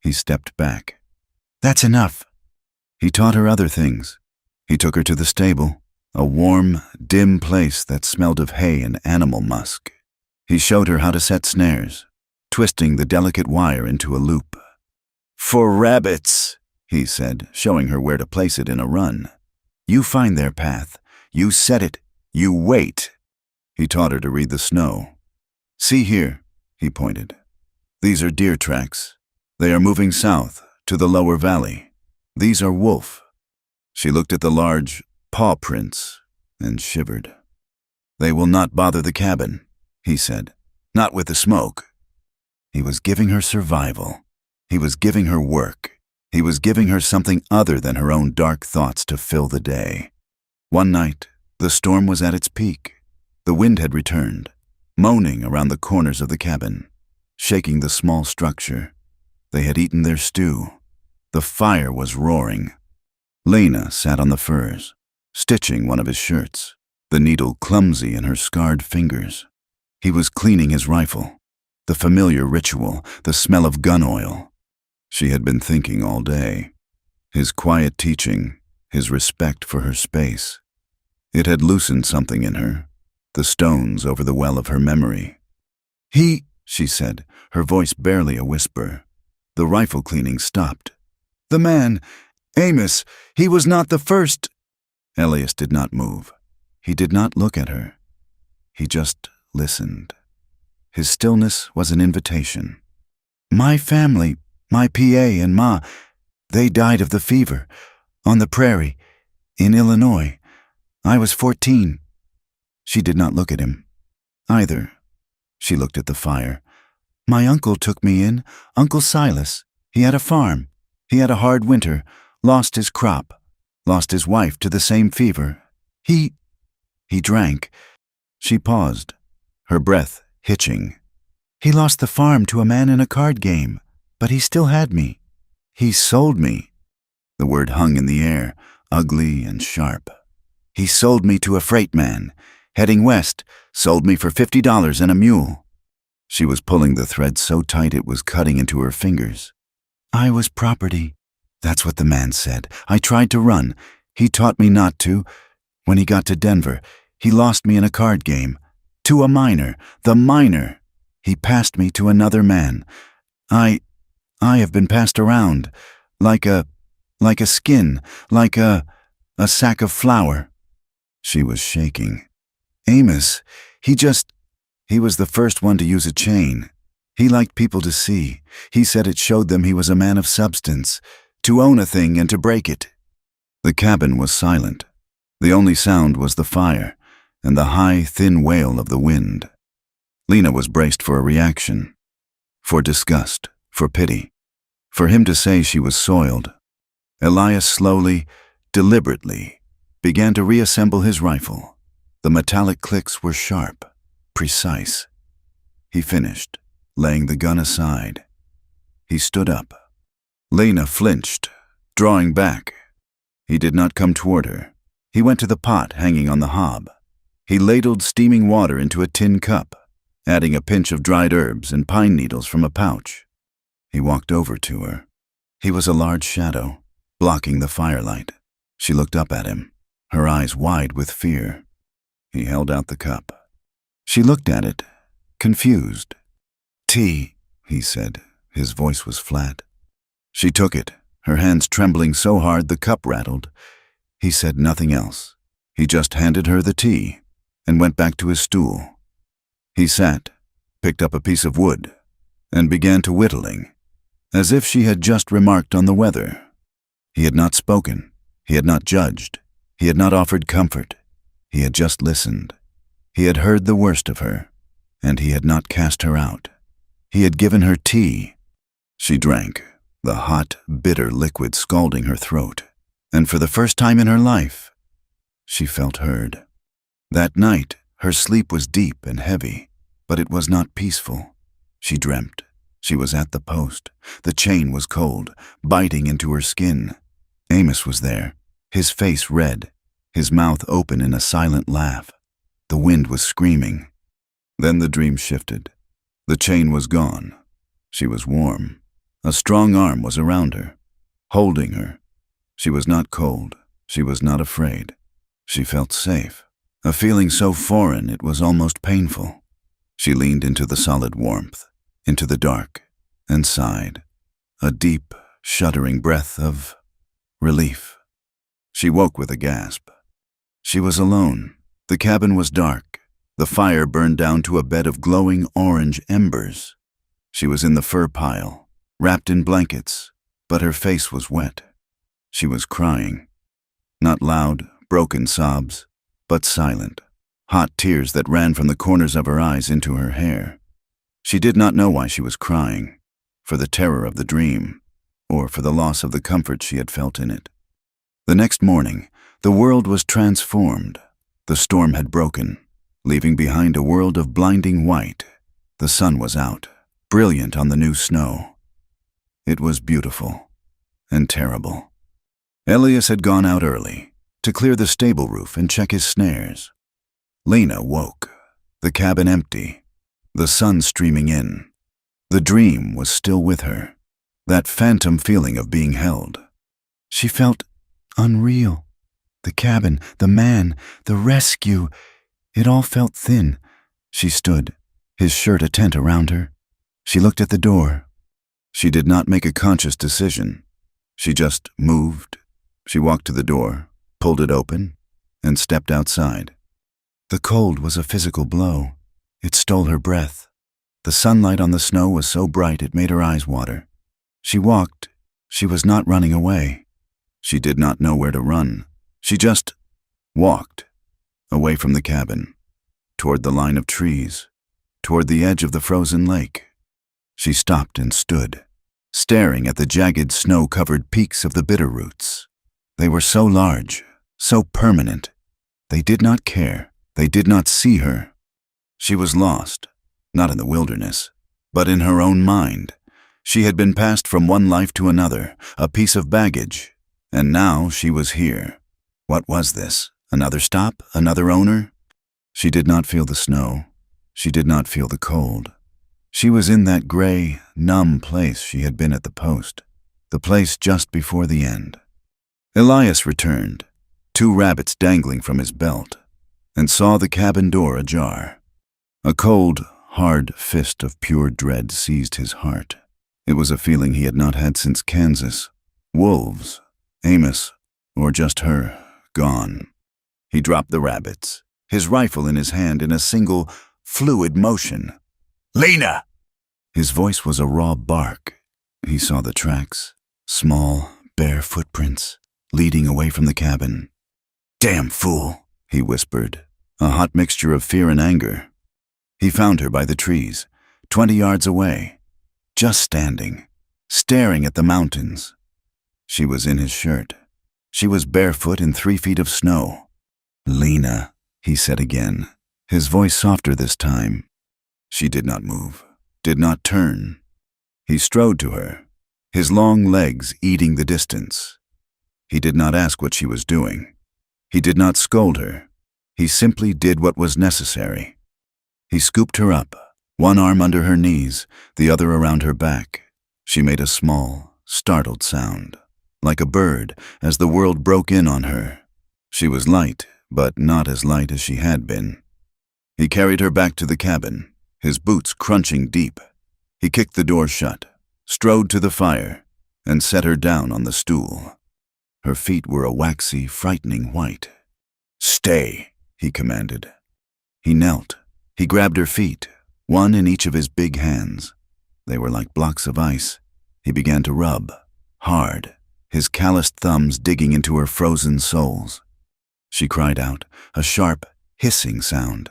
he stepped back. "That's enough." He taught her other things. He took her to the stable, a warm, dim place that smelled of hay and animal musk. He showed her how to set snares, twisting the delicate wire into a loop. "For rabbits," he said, showing her where to place it in a run. "You find their path. You set it. You wait." He taught her to read the snow. "See here," he pointed. "These are deer tracks. They are moving south, to the lower valley. These are wolf." She looked at the large paw prints and shivered. "They will not bother the cabin," he said. "Not with the smoke." He was giving her survival. He was giving her work. He was giving her something other than her own dark thoughts to fill the day. One night, the storm was at its peak. The wind had returned, moaning around the corners of the cabin, shaking the small structure. They had eaten their stew. The fire was roaring. Lena sat on the furs, stitching one of his shirts, the needle clumsy in her scarred fingers. He was cleaning his rifle, the familiar ritual, the smell of gun oil. She had been thinking all day. His quiet teaching, his respect for her space. It had loosened something in her, the stones over the well of her memory. She said, her voice barely a whisper. The rifle cleaning stopped. The man, Amos, he was not the first. Elias did not move. He did not look at her. He just listened. His stillness was an invitation. My family, my PA and Ma, they died of the fever, on the prairie, in Illinois. I was 14. She did not look at him, either. She looked at the fire. My uncle took me in, Uncle Silas. He had a farm. He had a hard winter, lost his crop, lost his wife to the same fever. He drank. She paused, her breath hitching. He lost the farm to a man in a card game, but he still had me. He sold me. The word hung in the air, ugly and sharp. He sold me to a freight man, heading west, sold me for $50 and a mule. She was pulling the thread so tight it was cutting into her fingers. I was property. That's what the man said. I tried to run. He taught me not to. When he got to Denver, he lost me in a card game. To a miner, the miner. He passed me to another man. I have been passed around, like a skin, like a sack of flour. She was shaking. Amos, he was the first one to use a chain. He liked people to see. He said it showed them he was a man of substance, to own a thing and to break it. The cabin was silent. The only sound was the fire and the high, thin wail of the wind. Lena was braced for a reaction, for disgust, for pity, for him to say she was soiled. Elias slowly, deliberately, began to reassemble his rifle. The metallic clicks were sharp, precise. He finished, laying the gun aside. He stood up. Lena flinched, drawing back. He did not come toward her. He went to the pot hanging on the hob. He ladled steaming water into a tin cup, adding a pinch of dried herbs and pine needles from a pouch. He walked over to her. He was a large shadow, blocking the firelight. She looked up at him, her eyes wide with fear. He held out the cup. She looked at it, confused. Tea, he said. His voice was flat. She took it, her hands trembling so hard the cup rattled. He said nothing else. He just handed her the tea and went back to his stool. He sat, picked up a piece of wood, and began to whittling, as if she had just remarked on the weather. He had not spoken. He had not judged. He had not offered comfort. He had just listened. He had heard the worst of her, and he had not cast her out. He had given her tea. She drank, the hot, bitter liquid scalding her throat, and for the first time in her life, she felt heard. That night, her sleep was deep and heavy, but it was not peaceful. She dreamt. She was at the post. The chain was cold, biting into her skin. Amos was there, his face red, his mouth open in a silent laugh. The wind was screaming. Then the dream shifted. The chain was gone. She was warm. A strong arm was around her, holding her. She was not cold. She was not afraid. She felt safe, a feeling so foreign it was almost painful. She leaned into the solid warmth, into the dark, and sighed, a deep, shuddering breath of relief. She woke with a gasp. She was alone. The cabin was dark. The fire burned down to a bed of glowing orange embers. She was in the fur pile, wrapped in blankets, but her face was wet. She was crying. Not loud, broken sobs, but silent, hot tears that ran from the corners of her eyes into her hair. She did not know why she was crying, for the terror of the dream, or for the loss of the comfort she had felt in it. The next morning, the world was transformed. The storm had broken, leaving behind a world of blinding white. The sun was out, brilliant on the new snow. It was beautiful and terrible. Elias had gone out early to clear the stable roof and check his snares. Lena woke, the cabin empty, the sun streaming in. The dream was still with her, that phantom feeling of being held. She felt unreal. The cabin, the man, the rescue, it all felt thin. She stood, his shirt a tent around her. She looked at the door. She did not make a conscious decision. She just moved. She walked to the door, pulled it open, and stepped outside. The cold was a physical blow. It stole her breath. The sunlight on the snow was so bright it made her eyes water. She walked. She was not running away. She did not know where to run. She just walked, away from the cabin, toward the line of trees, toward the edge of the frozen lake. She stopped and stood, staring at the jagged snow-covered peaks of the bitterroots. They were so large, so permanent. They did not care. They did not see her. She was lost, not in the wilderness, but in her own mind. She had been passed from one life to another, a piece of baggage, and now she was here. What was this? Another stop? Another owner? She did not feel the snow. She did not feel the cold. She was in that gray, numb place she had been at the post, the place just before the end. Elias returned, 2 rabbits dangling from his belt, and saw the cabin door ajar. A cold, hard fist of pure dread seized his heart. It was a feeling he had not had since Kansas. Wolves, Amos, or just her, gone. He dropped the rabbits, his rifle in his hand in a single, fluid motion. Lena! His voice was a raw bark. He saw the tracks, small, bare footprints, leading away from the cabin. Damn fool, he whispered, a hot mixture of fear and anger. He found her by the trees, 20 yards away, just standing, staring at the mountains. She was in his shirt. She was barefoot in 3 feet of snow. Lena, he said again, his voice softer this time. She did not move, did not turn. He strode to her, his long legs eating the distance. He did not ask what she was doing. He did not scold her. He simply did what was necessary. He scooped her up, one arm under her knees, the other around her back. She made a small, startled sound, like a bird, as the world broke in on her. She was light, but not as light as she had been. He carried her back to the cabin, his boots crunching deep. He kicked the door shut, strode to the fire, and set her down on the stool. Her feet were a waxy, frightening white. "Stay," he commanded. He knelt. He grabbed her feet, one in each of his big hands. They were like blocks of ice. He began to rub, hard, his calloused thumbs digging into her frozen soles. She cried out, a sharp, hissing sound.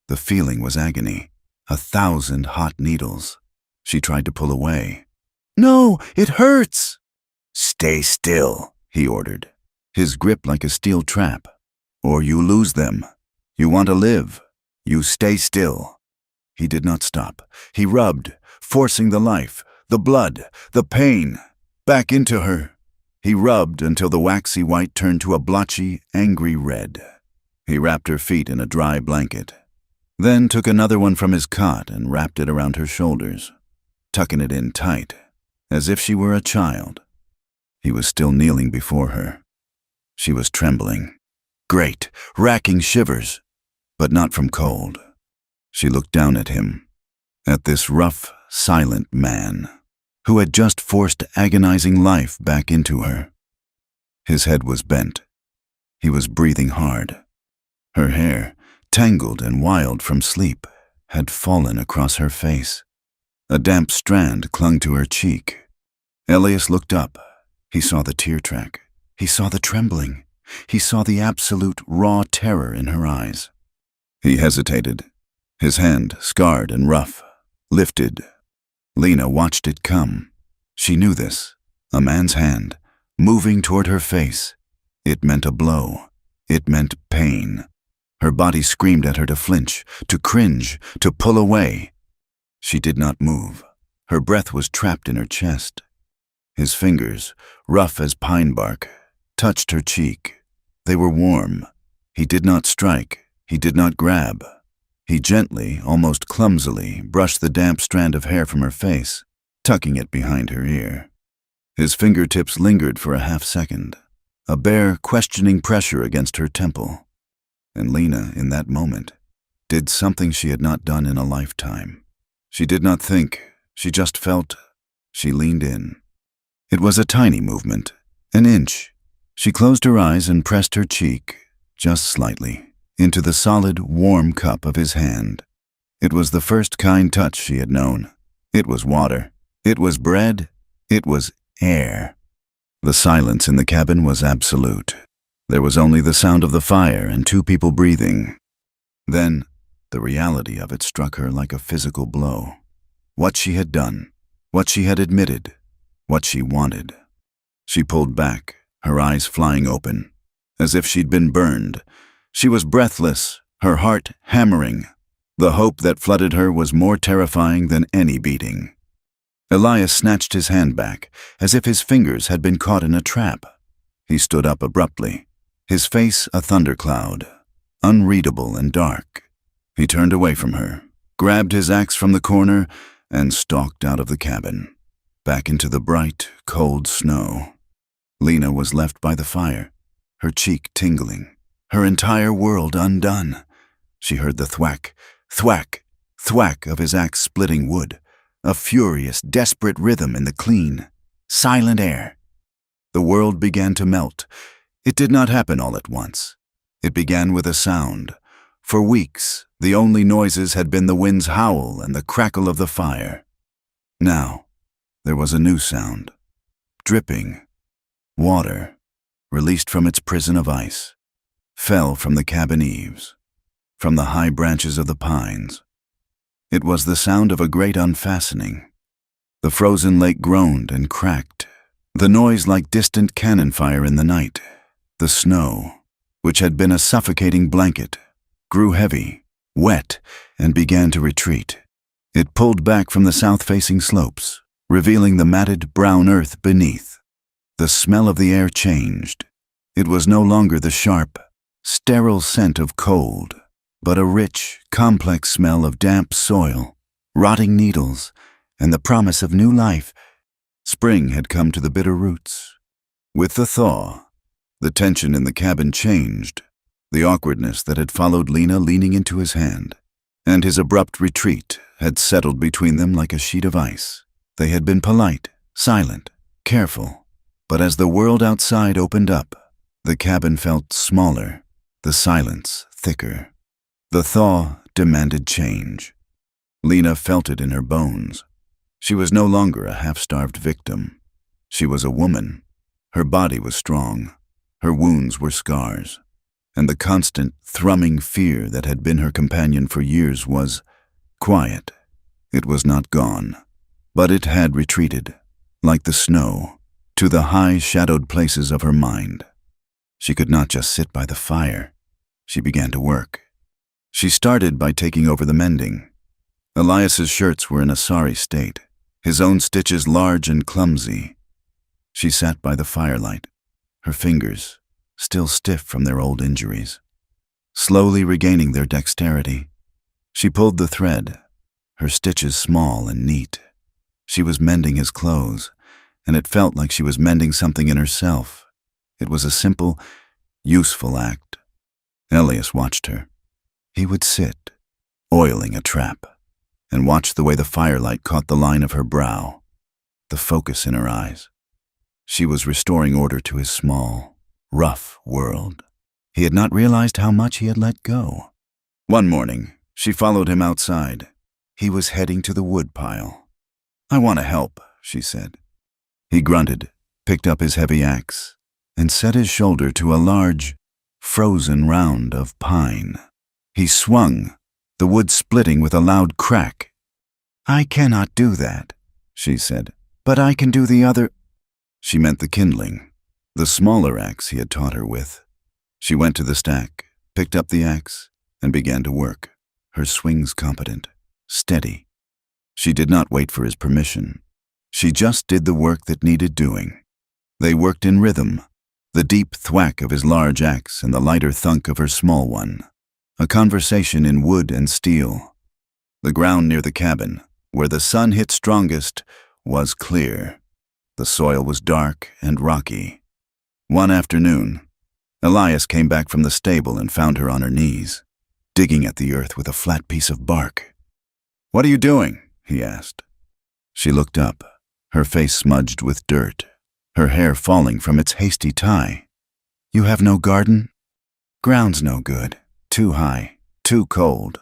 The feeling was agony, 1,000 hot needles. She tried to pull away. "No, it hurts!" Stay still, he ordered, his grip like a steel trap. "Or you lose them. You want to live. You stay still." He did not stop. He rubbed, forcing the life, the blood, the pain, back into her. He rubbed until the waxy white turned to a blotchy, angry red. He wrapped her feet in a dry blanket, then took another one from his cot and wrapped it around her shoulders, tucking it in tight, as if she were a child. He was still kneeling before her. She was trembling, great, racking shivers, but not from cold. She looked down at him, at this rough, silent man who had just forced agonizing life back into her. His head was bent. He was breathing hard. Her hair, tangled and wild from sleep, had fallen across her face. A damp strand clung to her cheek. Elias looked up. He saw the tear track. He saw the trembling. He saw the absolute raw terror in her eyes. He hesitated, his hand, scarred and rough, lifted. Lena watched it come. She knew this. A man's hand, moving toward her face. It meant a blow. It meant pain. Her body screamed at her to flinch, to cringe, to pull away. She did not move. Her breath was trapped in her chest. His fingers, rough as pine bark, touched her cheek. They were warm. He did not strike. He did not grab. He gently, almost clumsily, brushed the damp strand of hair from her face, tucking it behind her ear. His fingertips lingered for a half-second, a bare, questioning pressure against her temple. And Lena, in that moment, did something she had not done in a lifetime. She did not think. She just felt. She leaned in. It was a tiny movement, an inch. She closed her eyes and pressed her cheek, just slightly, into the solid, warm cup of his hand. It was the first kind touch she had known. It was water. It was bread. It was air. The silence in the cabin was absolute. There was only the sound of the fire and two people breathing. Then, the reality of it struck her like a physical blow. What she had done, what she had admitted, what she wanted. She pulled back, her eyes flying open, as if she'd been burned. She was breathless, her heart hammering. The hope that flooded her was more terrifying than any beating. Elias snatched his hand back, as if his fingers had been caught in a trap. He stood up abruptly, his face a thundercloud, unreadable and dark. He turned away from her, grabbed his axe from the corner, and stalked out of the cabin, back into the bright, cold snow. Lena was left by the fire, her cheek tingling, her entire world undone. She heard the thwack, thwack, thwack of his axe splitting wood, a furious, desperate rhythm in the clean, silent air. The world began to melt. It did not happen all at once. It began with a sound. For weeks, the only noises had been the wind's howl and the crackle of the fire. Now, there was a new sound. Dripping. Water, released from its prison of ice, fell from the cabin eaves, from the high branches of the pines. It was the sound of a great unfastening. The frozen lake groaned and cracked, the noise like distant cannon fire in the night. The snow, which had been a suffocating blanket, grew heavy, wet, and began to retreat. It pulled back from the south-facing slopes, revealing the matted brown earth beneath. The smell of the air changed. It was no longer the sharp, sterile scent of cold, but a rich, complex smell of damp soil, rotting needles, and the promise of new life. Spring had come to the bitter roots. With the thaw, the tension in the cabin changed, the awkwardness that had followed Lena leaning into his hand, and his abrupt retreat had settled between them like a sheet of ice. They had been polite, silent, careful, but as the world outside opened up, the cabin felt smaller, the silence thicker. The thaw demanded change. Lena felt it in her bones. She was no longer a half-starved victim. She was a woman. Her body was strong. Her wounds were scars. And the constant, thrumming fear that had been her companion for years was quiet. It was not gone, but it had retreated, like the snow, to the high, shadowed places of her mind. She could not just sit by the fire. She began to work. She started by taking over the mending. Elias's shirts were in a sorry state, his own stitches large and clumsy. She sat by the firelight, her fingers still stiff from their old injuries. Slowly regaining their dexterity, she pulled the thread, her stitches small and neat. She was mending his clothes, and it felt like she was mending something in herself. It was a simple, useful act. Elias watched her. He would sit, oiling a trap, and watch the way the firelight caught the line of her brow, the focus in her eyes. She was restoring order to his small, rough world. He had not realized how much he had let go. One morning, she followed him outside. He was heading to the wood pile. "I want to help," she said. He grunted, picked up his heavy axe, and set his shoulder to a large, frozen round of pine. He swung, the wood splitting with a loud crack. "I cannot do that," she said, "but I can do the other." She meant the kindling, the smaller axe he had taught her with. She went to the stack, picked up the axe, and began to work, her swings competent, steady. She did not wait for his permission. She just did the work that needed doing. They worked in rhythm, the deep thwack of his large axe and the lighter thunk of her small one. A conversation in wood and steel. The ground near the cabin, where the sun hit strongest, was clear. The soil was dark and rocky. One afternoon, Elias came back from the stable and found her on her knees, digging at the earth with a flat piece of bark. "What are you doing?" he asked. She looked up, her face smudged with dirt, her hair falling from its hasty tie. "You have no garden?" "Ground's no good. Too high, too cold."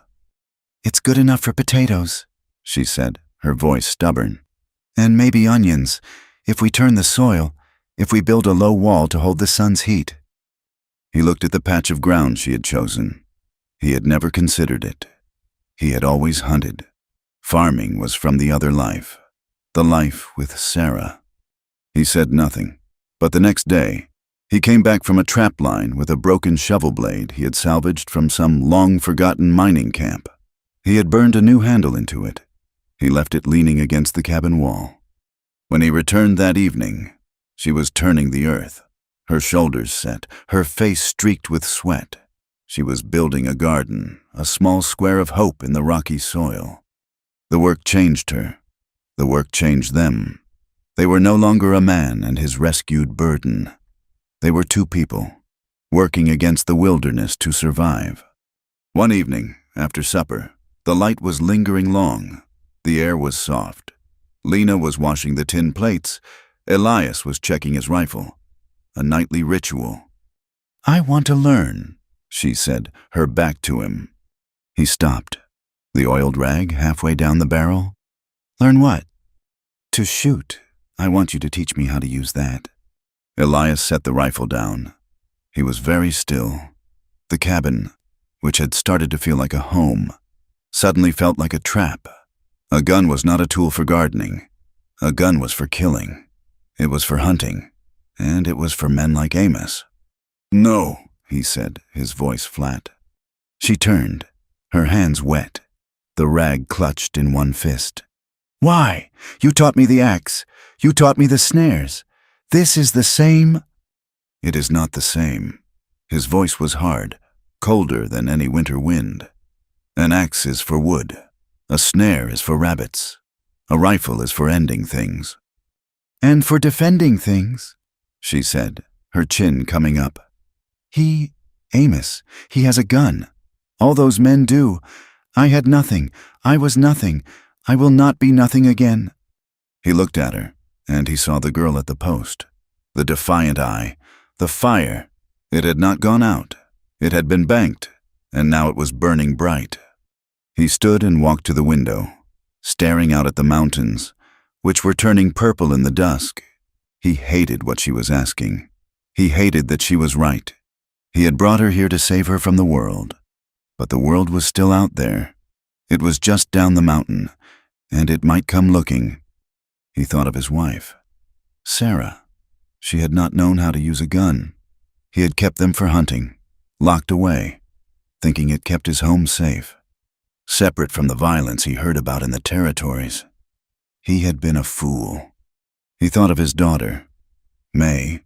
"It's good enough for potatoes," she said, her voice stubborn. "And maybe onions, if we turn the soil, if we build a low wall to hold the sun's heat." He looked at the patch of ground she had chosen. He had never considered it. He had always hunted. Farming was from the other life, the life with Sarah. He said nothing, but the next day, he came back from a trap line with a broken shovel blade he had salvaged from some long-forgotten mining camp. He had burned a new handle into it. He left it leaning against the cabin wall. When he returned that evening, she was turning the earth, her shoulders set, her face streaked with sweat. She was building a garden, a small square of hope in the rocky soil. The work changed her. The work changed them. They were no longer a man and his rescued burden. They were two people, working against the wilderness to survive. One evening, after supper, the light was lingering long. The air was soft. Lena was washing the tin plates. Elias was checking his rifle. A nightly ritual. "I want to learn," she said, her back to him. He stopped, the oiled rag halfway down the barrel. "Learn what?" "To shoot. I want you to teach me how to use that." Elias set the rifle down. He was very still. The cabin, which had started to feel like a home, suddenly felt like a trap. A gun was not a tool for gardening. A gun was for killing. It was for hunting. And it was for men like Amos. "No," he said, his voice flat. She turned, her hands wet, the rag clutched in one fist. "Why? You taught me the axe. You taught me the snares. This is the same?" "It is not the same." His voice was hard, colder than any winter wind. "An axe is for wood. A snare is for rabbits. A rifle is for ending things." "And for defending things," she said, her chin coming up. Amos, he has a gun. All those men do. I had nothing. I was nothing. I will not be nothing again." He looked at her, and he saw the girl at the post. The defiant eye, the fire. It had not gone out. It had been banked, and now it was burning bright. He stood and walked to the window, staring out at the mountains, which were turning purple in the dusk. He hated what she was asking. He hated that she was right. He had brought her here to save her from the world. But the world was still out there. It was just down the mountain, and it might come looking. He thought of his wife, Sarah. She had not known how to use a gun. He had kept them for hunting, locked away, thinking it kept his home safe, separate from the violence he heard about in the territories. He had been a fool. He thought of his daughter, May.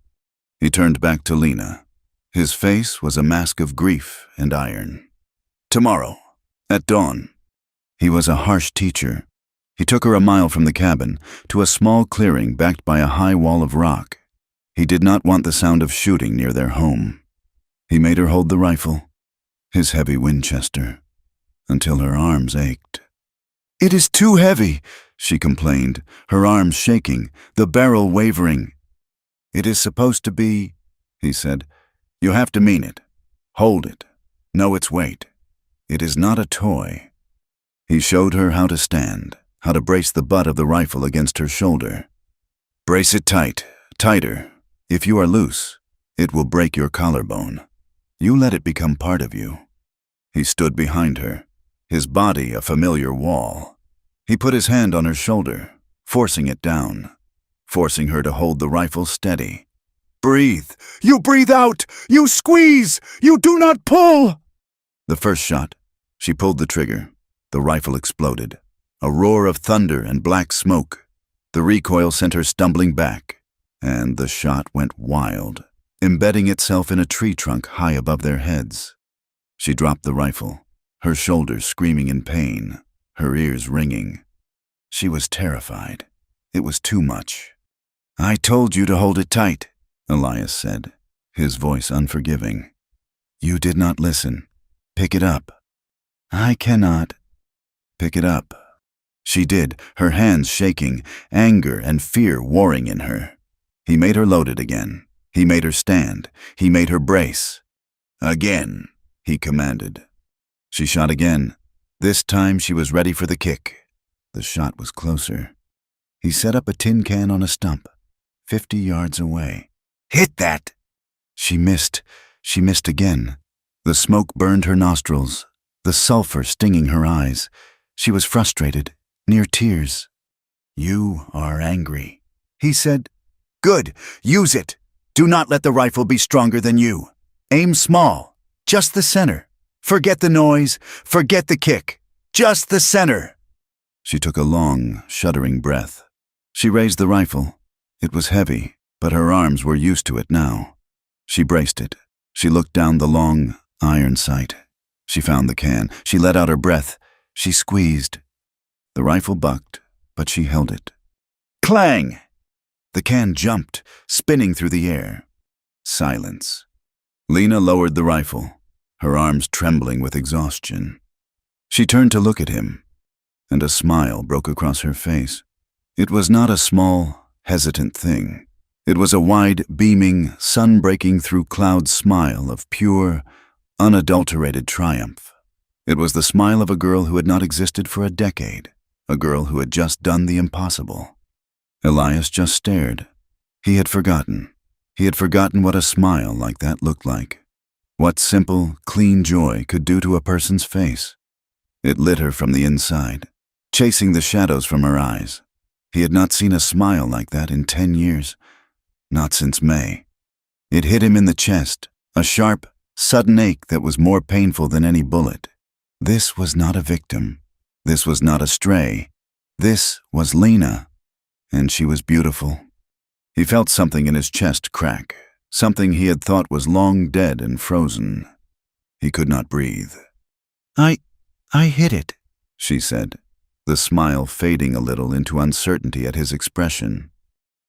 He turned back to Lena. His face was a mask of grief and iron. "Tomorrow, at dawn." He was a harsh teacher. He took her a mile from the cabin to a small clearing backed by a high wall of rock. He did not want the sound of shooting near their home. He made her hold the rifle, his heavy Winchester, until her arms ached. "It is too heavy," she complained, her arms shaking, the barrel wavering. "It is supposed to be," he said. "You have to mean it. Hold it. Know its weight. It is not a toy." He showed her how to stand, how to brace the butt of the rifle against her shoulder. "Brace it tight, tighter. If you are loose, it will break your collarbone. You let it become part of you." He stood behind her, his body a familiar wall. He put his hand on her shoulder, forcing it down, forcing her to hold the rifle steady. "Breathe! You breathe out! You squeeze! You do not pull!" The first shot, she pulled the trigger. The rifle exploded. A roar of thunder and black smoke. The recoil sent her stumbling back, and the shot went wild, embedding itself in a tree trunk high above their heads. She dropped the rifle, her shoulders screaming in pain, her ears ringing. She was terrified. It was too much. "I told you to hold it tight," Elias said, his voice unforgiving. "You did not listen. Pick it up." "I cannot." "Pick it up." She did, her hands shaking, anger and fear warring in her. He made her load it again. He made her stand. He made her brace. Again. He commanded. She shot again. This time she was ready for the kick. The shot was closer. He set up a tin can on a stump, 50 yards away. Hit that! She missed. She missed again. The smoke burned her nostrils, the sulfur stinging her eyes. She was frustrated, near tears. You are angry. He said, Good. Use it. Do not let the rifle be stronger than you. Aim small. Just the center. Forget the noise. Forget the kick. Just the center. She took a long, shuddering breath. She raised the rifle. It was heavy, but her arms were used to it now. She braced it. She looked down the long, iron sight. She found the can. She let out her breath. She squeezed. The rifle bucked, but she held it. Clang! The can jumped, spinning through the air. Silence. Lena lowered the rifle, her arms trembling with exhaustion. She turned to look at him, and a smile broke across her face. It was not a small, hesitant thing. It was a wide, beaming, sun-breaking-through-clouds smile of pure, unadulterated triumph. It was the smile of a girl who had not existed for a decade, a girl who had just done the impossible. Elias just stared. He had forgotten. He had forgotten what a smile like that looked like. What simple, clean joy could do to a person's face. It lit her from the inside, chasing the shadows from her eyes. He had not seen a smile like that in 10 years. Not since May. It hit him in the chest, a sharp, sudden ache that was more painful than any bullet. This was not a victim. This was not a stray. This was Lena, and she was beautiful. He felt something in his chest crack, something he had thought was long dead and frozen. He could not breathe. I hit it, she said, the smile fading a little into uncertainty at his expression.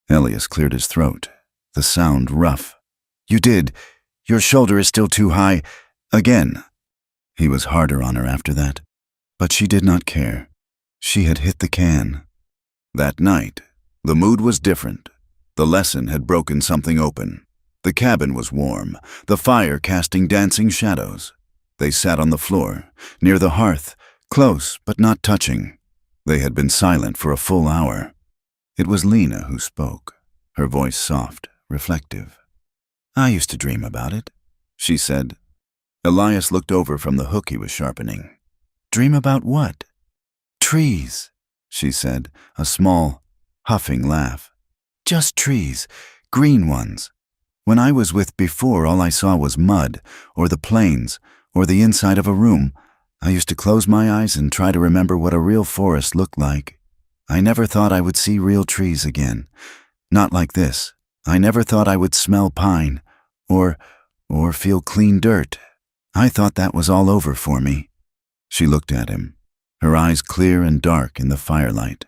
Elias cleared his throat, the sound rough. You did. Your shoulder is still too high. Again. He was harder on her after that. But she did not care. She had hit the can. That night, the mood was different. The lesson had broken something open. The cabin was warm, the fire casting dancing shadows. They sat on the floor, near the hearth, close but not touching. They had been silent for a full hour. It was Lena who spoke, her voice soft, reflective. I used to dream about it, she said. Elias looked over from the hook he was sharpening. Dream about what? Trees, she said, a small, huffing laugh. Just trees, green ones. When I was with before, all I saw was mud, or the plains, or the inside of a room. I used to close my eyes and try to remember what a real forest looked like. I never thought I would see real trees again. Not like this. I never thought I would smell pine, or feel clean dirt. I thought that was all over for me. She looked at him, her eyes clear and dark in the firelight.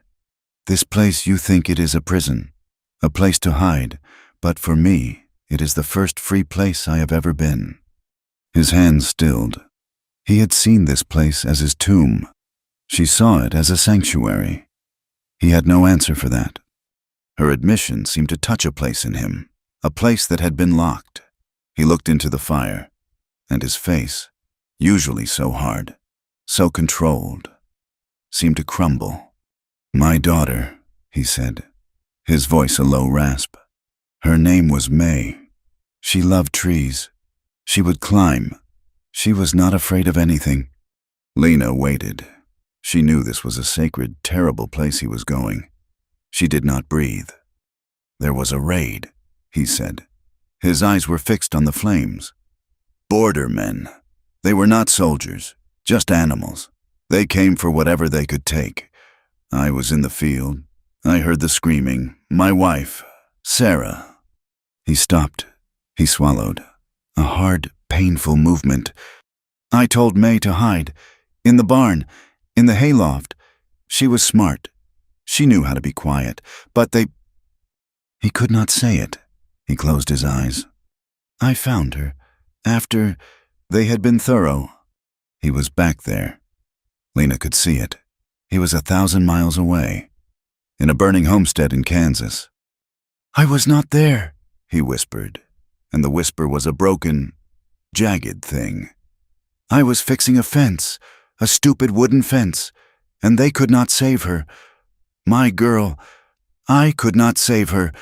This place you think it is a prison, a place to hide, but for me, it is the first free place I have ever been. His hands stilled. He had seen this place as his tomb. She saw it as a sanctuary. He had no answer for that. Her admission seemed to touch a place in him, a place that had been locked. He looked into the fire, and his face, usually so hard, so controlled, seemed to crumble. My daughter, he said, his voice a low rasp. Her name was May. She loved trees. She would climb. She was not afraid of anything. Lena waited. She knew this was a sacred, terrible place he was going. She did not breathe. There was a raid, he said. His eyes were fixed on the flames. Border men. They were not soldiers, just animals. They came for whatever they could take. I was in the field. I heard the screaming. My wife, Sarah. He stopped. He swallowed. A hard, painful movement. I told May to hide. In the barn. In the hayloft. She was smart. She knew how to be quiet, but they... He could not say it. He closed his eyes. I found her. After they had been thorough. He was back there. Lena could see it. He was 1,000 miles away. In a burning homestead in Kansas. I was not there, he whispered, and the whisper was a broken, jagged thing. I was fixing a fence, a stupid wooden fence, and they could not save her. My girl, I could not save her.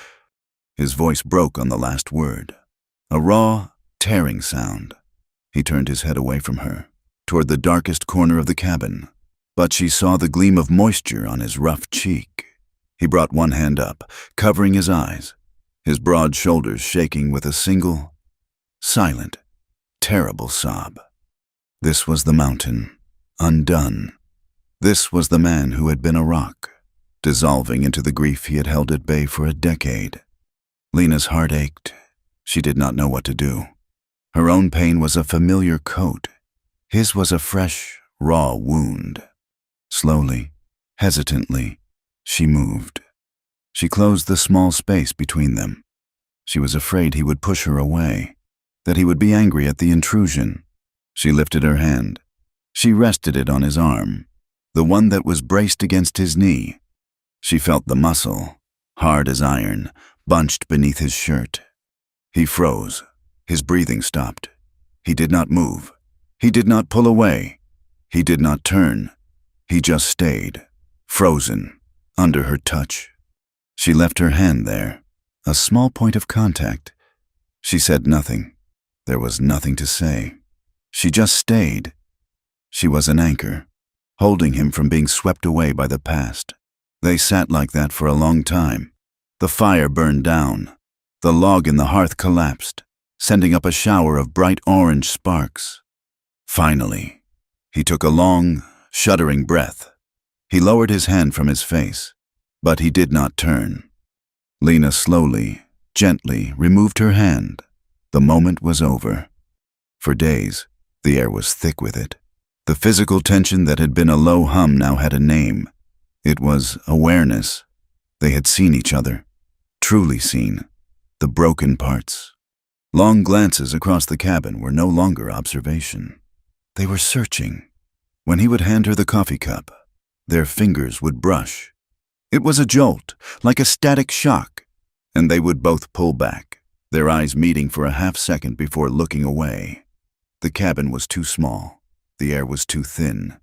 His voice broke on the last word, a raw, tearing sound. He turned his head away from her, toward the darkest corner of the cabin, but she saw the gleam of moisture on his rough cheek. He brought one hand up, covering his eyes, his broad shoulders shaking with a single, silent, terrible sob. This was the mountain, undone. This was the man who had been a rock, dissolving into the grief he had held at bay for a decade. Lena's heart ached. She did not know what to do. Her own pain was a familiar coat. His was a fresh, raw wound. Slowly, hesitantly, she moved. She closed the small space between them. She was afraid he would push her away, that he would be angry at the intrusion. She lifted her hand. She rested it on his arm, the one that was braced against his knee. She felt the muscle, hard as iron, bunched beneath his shirt. He froze. His breathing stopped. He did not move. He did not pull away. He did not turn. He just stayed, frozen, under her touch. She left her hand there, a small point of contact. She said nothing. There was nothing to say. She just stayed. She was an anchor, holding him from being swept away by the past. They sat like that for a long time. The fire burned down. The log in the hearth collapsed, sending up a shower of bright orange sparks. Finally, he took a long, shuddering breath. He lowered his hand from his face, but he did not turn. Lena slowly, gently removed her hand. The moment was over. For days, the air was thick with it. The physical tension that had been a low hum now had a name. It was awareness. They had seen each other, truly seen, the broken parts. Long glances across the cabin were no longer observation. They were searching. When he would hand her the coffee cup, their fingers would brush. It was a jolt, like a static shock, and they would both pull back, their eyes meeting for a half-second before looking away. The cabin was too small. The air was too thin.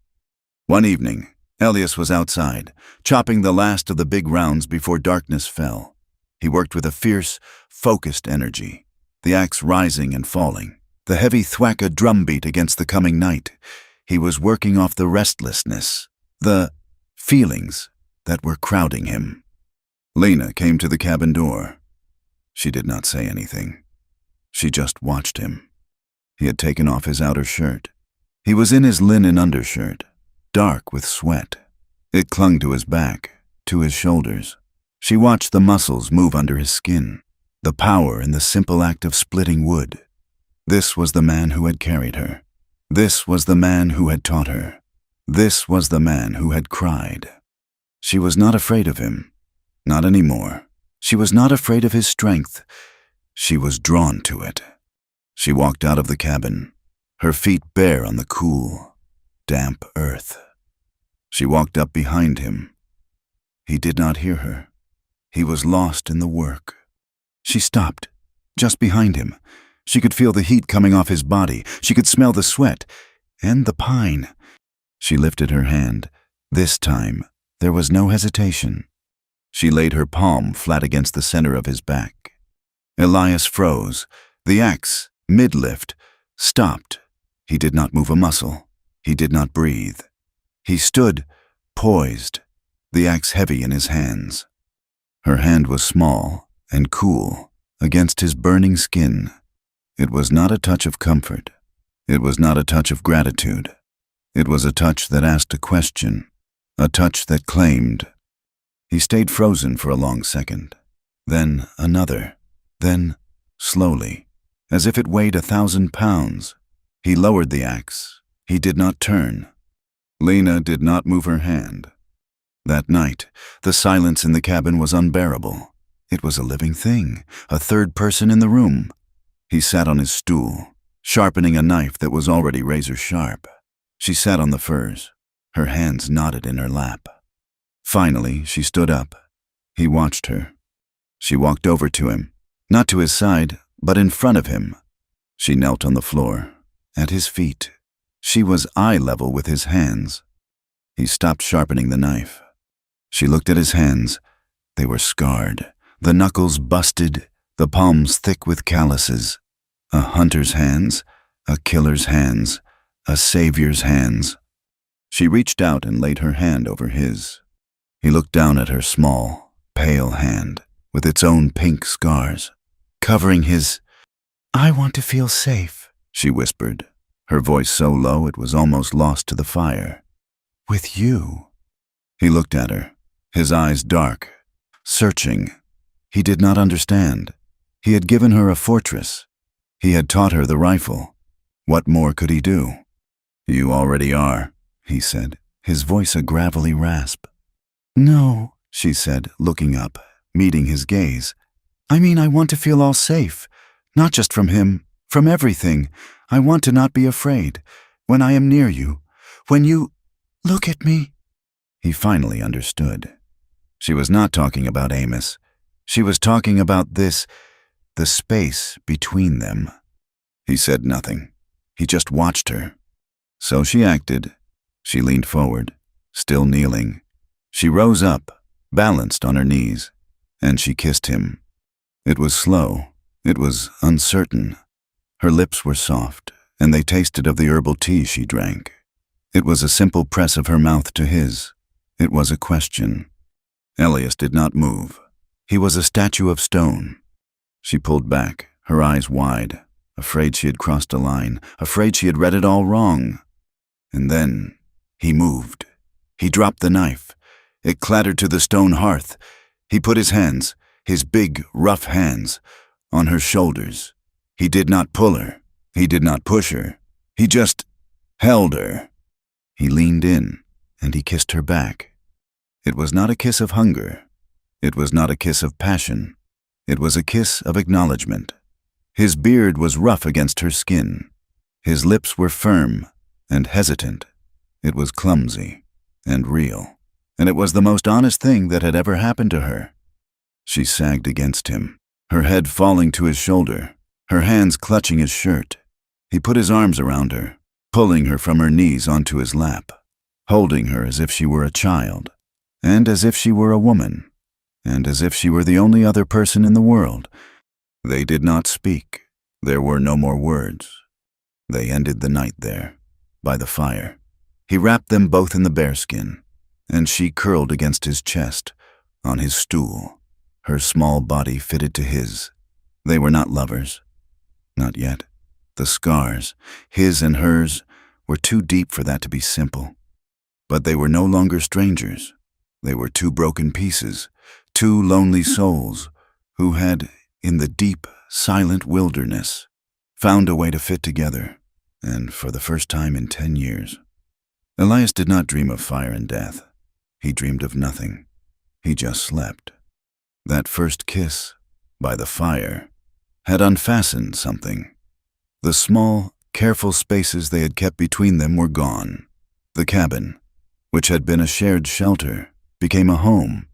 One evening, Elias was outside, chopping the last of the big rounds before darkness fell. He worked with a fierce, focused energy, the axe rising and falling, the heavy thwack a drumbeat against the coming night. He was working off the restlessness, the feelings that were crowding him. Lena came to the cabin door. She did not say anything. She just watched him. He had taken off his outer shirt. He was in his linen undershirt, dark with sweat. It clung to his back, to his shoulders. She watched the muscles move under his skin, the power in the simple act of splitting wood. This was the man who had carried her. This was the man who had taught her. This was the man who had cried. She was not afraid of him. Not anymore. She was not afraid of his strength. She was drawn to it. She walked out of the cabin, her feet bare on the cool, damp earth. She walked up behind him. He did not hear her. He was lost in the work. She stopped, just behind him. She could feel the heat coming off his body. She could smell the sweat and the pine. She lifted her hand. This time, there was no hesitation. She laid her palm flat against the center of his back. Elias froze. The axe, mid-lift, stopped. He did not move a muscle. He did not breathe. He stood, poised, the axe heavy in his hands. Her hand was small and cool against his burning skin. It was not a touch of comfort. It was not a touch of gratitude. It was a touch that asked a question, a touch that claimed. He stayed frozen for a long second, then another, then, slowly, as if it weighed 1,000 pounds, he lowered the axe. He did not turn. Lena did not move her hand. That night, the silence in the cabin was unbearable. It was a living thing, a third person in the room. He sat on his stool, sharpening a knife that was already razor sharp. She sat on the furs, her hands knotted in her lap. Finally, she stood up. He watched her. She walked over to him, not to his side, but in front of him. She knelt on the floor, at his feet. She was eye level with his hands. He stopped sharpening the knife. She looked at his hands. They were scarred, the knuckles busted, the palms thick with calluses. A hunter's hands, a killer's hands, a savior's hands. She reached out and laid her hand over his. He looked down at her small, pale hand, with its own pink scars, covering his. "I want to feel safe," she whispered, her voice so low it was almost lost to the fire. "With you." He looked at her, his eyes dark, searching. He did not understand. He had given her a fortress. He had taught her the rifle. What more could he do? "You already are," he said, his voice a gravelly rasp. "No," she said, looking up, meeting his gaze. "I mean, I want to feel all safe, not just from him, from everything. I want to not be afraid. When I am near you, when you look at me." He finally understood. She was not talking about Amos. She was talking about this, the space between them. He said nothing. He just watched her. So she acted. She leaned forward, still kneeling. She rose up, balanced on her knees, and she kissed him. It was slow. It was uncertain. Her lips were soft, and they tasted of the herbal tea she drank. It was a simple press of her mouth to his. It was a question. Elias did not move. He was a statue of stone. She pulled back, her eyes wide, afraid she had crossed a line, afraid she had read it all wrong. And then he moved. He dropped the knife. It clattered to the stone hearth. He put his hands, his big, rough hands, on her shoulders. He did not pull her. He did not push her. He just held her. He leaned in, and he kissed her back. It was not a kiss of hunger. It was not a kiss of passion. It was a kiss of acknowledgement. His beard was rough against her skin. His lips were firm and hesitant. It was clumsy and real, and it was the most honest thing that had ever happened to her. She sagged against him, her head falling to his shoulder, her hands clutching his shirt. He put his arms around her, pulling her from her knees onto his lap, holding her as if she were a child, and as if she were a woman, and as if she were the only other person in the world. They did not speak. There were no more words. They ended the night there, by the fire. He wrapped them both in the bearskin, and she curled against his chest, on his stool, her small body fitted to his. They were not lovers. Not yet. The scars, his and hers, were too deep for that to be simple. But they were no longer strangers. They were two broken pieces, two lonely souls, who had, in the deep, silent wilderness, found a way to fit together, and for the first time in 10 years. Elias did not dream of fire and death. He dreamed of nothing. He just slept. That first kiss, by the fire, had unfastened something. The small, careful spaces they had kept between them were gone. The cabin, which had been a shared shelter, became a home.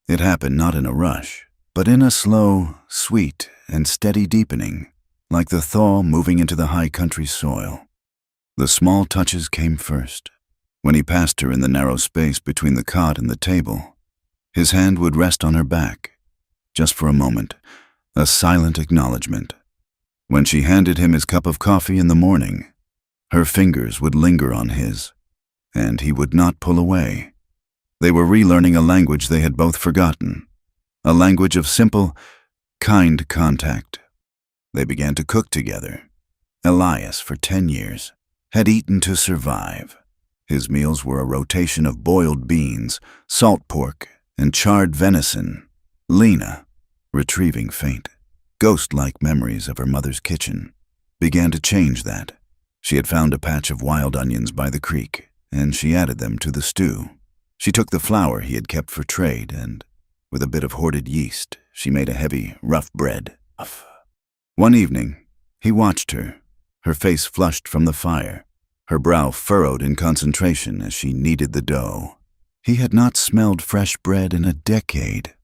It happened not in a rush, but in a slow, sweet, and steady deepening, like the thaw moving into the high country soil. The small touches came first. When he passed her in the narrow space between the cot and the table, his hand would rest on her back, just for a moment, a silent acknowledgement. When she handed him his cup of coffee in the morning, her fingers would linger on his, and he would not pull away. They were relearning a language they had both forgotten, a language of simple, kind contact. They began to cook together. Elias, for 10 years, had eaten to survive. His meals were a rotation of boiled beans, salt pork, and charred venison. Lena, retrieving faint, ghost-like memories of her mother's kitchen, began to change that. She had found a patch of wild onions by the creek, and she added them to the stew. She took the flour he had kept for trade, and, with a bit of hoarded yeast, she made a heavy, rough bread. One evening, he watched her, her face flushed from the fire, her brow furrowed in concentration as she kneaded the dough. He had not smelled fresh bread in a decade.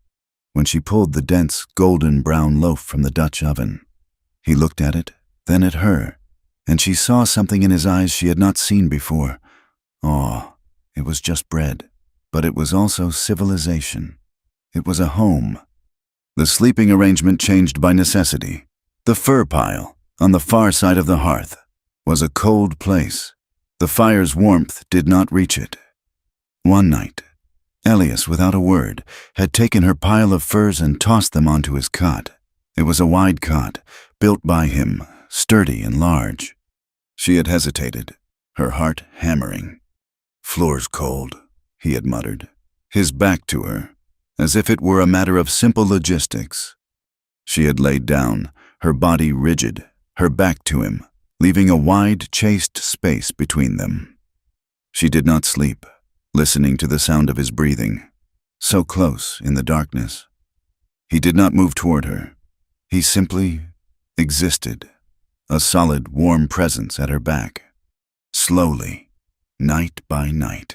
when she pulled the dense, golden-brown loaf from the Dutch oven. He looked at it, then at her, and she saw something in his eyes she had not seen before. Awe. It was just bread, but it was also civilization. It was a home. The sleeping arrangement changed by necessity. The fur pile, on the far side of the hearth, was a cold place. The fire's warmth did not reach it. One night, Elias, without a word, had taken her pile of furs and tossed them onto his cot. It was a wide cot, built by him, sturdy and large. She had hesitated, her heart hammering. "Floor's cold," he had muttered, his back to her, as if it were a matter of simple logistics. She had laid down, her body rigid, her back to him, leaving a wide, chaste space between them. She did not sleep, listening to the sound of his breathing, so close in the darkness. He did not move toward her. He simply existed, a solid, warm presence at her back. Slowly, night by night,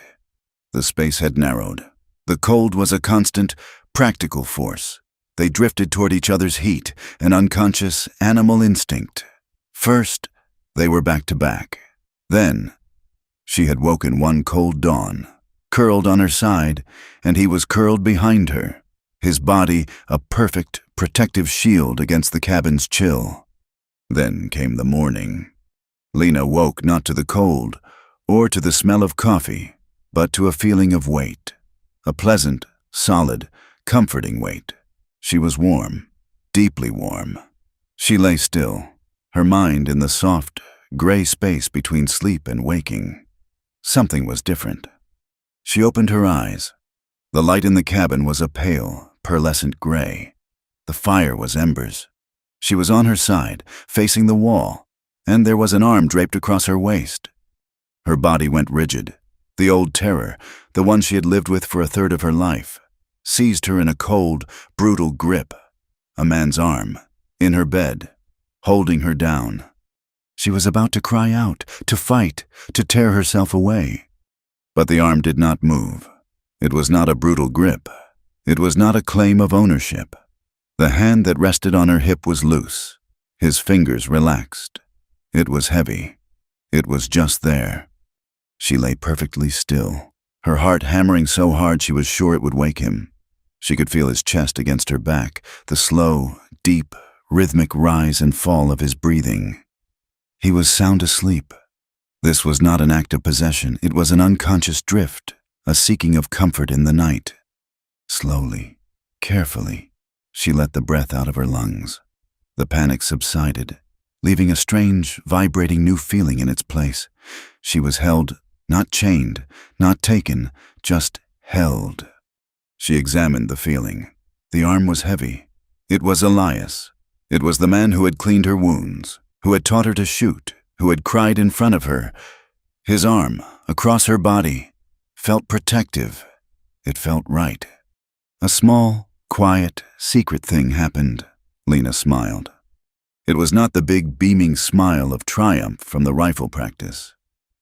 the space had narrowed. The cold was a constant, practical force. They drifted toward each other's heat, an unconscious animal instinct. First, they were back to back. Then, she had woken one cold dawn, curled on her side, and he was curled behind her, his body a perfect, protective shield against the cabin's chill. Then came the morning. Lena woke not to the cold, or to the smell of coffee, but to a feeling of weight, a pleasant, solid, comforting weight. She was warm, deeply warm. She lay still, her mind in the soft, gray space between sleep and waking. Something was different. She opened her eyes. The light in the cabin was a pale, pearlescent gray. The fire was embers. She was on her side, facing the wall, and there was an arm draped across her waist. Her body went rigid. The old terror, the one she had lived with for a third of her life, seized her in a cold, brutal grip. A man's arm, in her bed, holding her down. She was about to cry out, to fight, to tear herself away. But the arm did not move. It was not a brutal grip. It was not a claim of ownership. The hand that rested on her hip was loose. His fingers relaxed. It was heavy. It was just there. She lay perfectly still, her heart hammering so hard she was sure it would wake him. She could feel his chest against her back, the slow, deep, rhythmic rise and fall of his breathing. He was sound asleep. This was not an act of possession. It was an unconscious drift, a seeking of comfort in the night. Slowly, carefully, she let the breath out of her lungs. The panic subsided, leaving a strange, vibrating new feeling in its place. She was held, not chained, not taken, just held. She examined the feeling. The arm was heavy. It was Elias. It was the man who had cleaned her wounds, who had taught her to shoot, who had cried in front of her. His arm, across her body, felt protective. It felt right. A small, quiet, secret thing happened. Lena smiled. It was not the big, beaming smile of triumph from the rifle practice.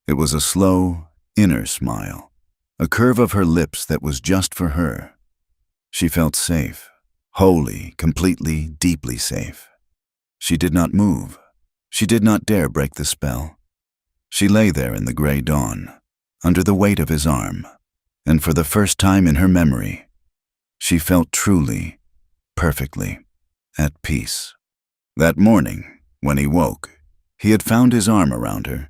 It was a slow, inner smile, a curve of her lips that was just for her. She felt safe, wholly, completely, deeply safe. She did not move. She did not dare break the spell. She lay there in the gray dawn, under the weight of his arm, and for the first time in her memory, she felt truly, perfectly, at peace. That morning, when he woke, he had found his arm around her.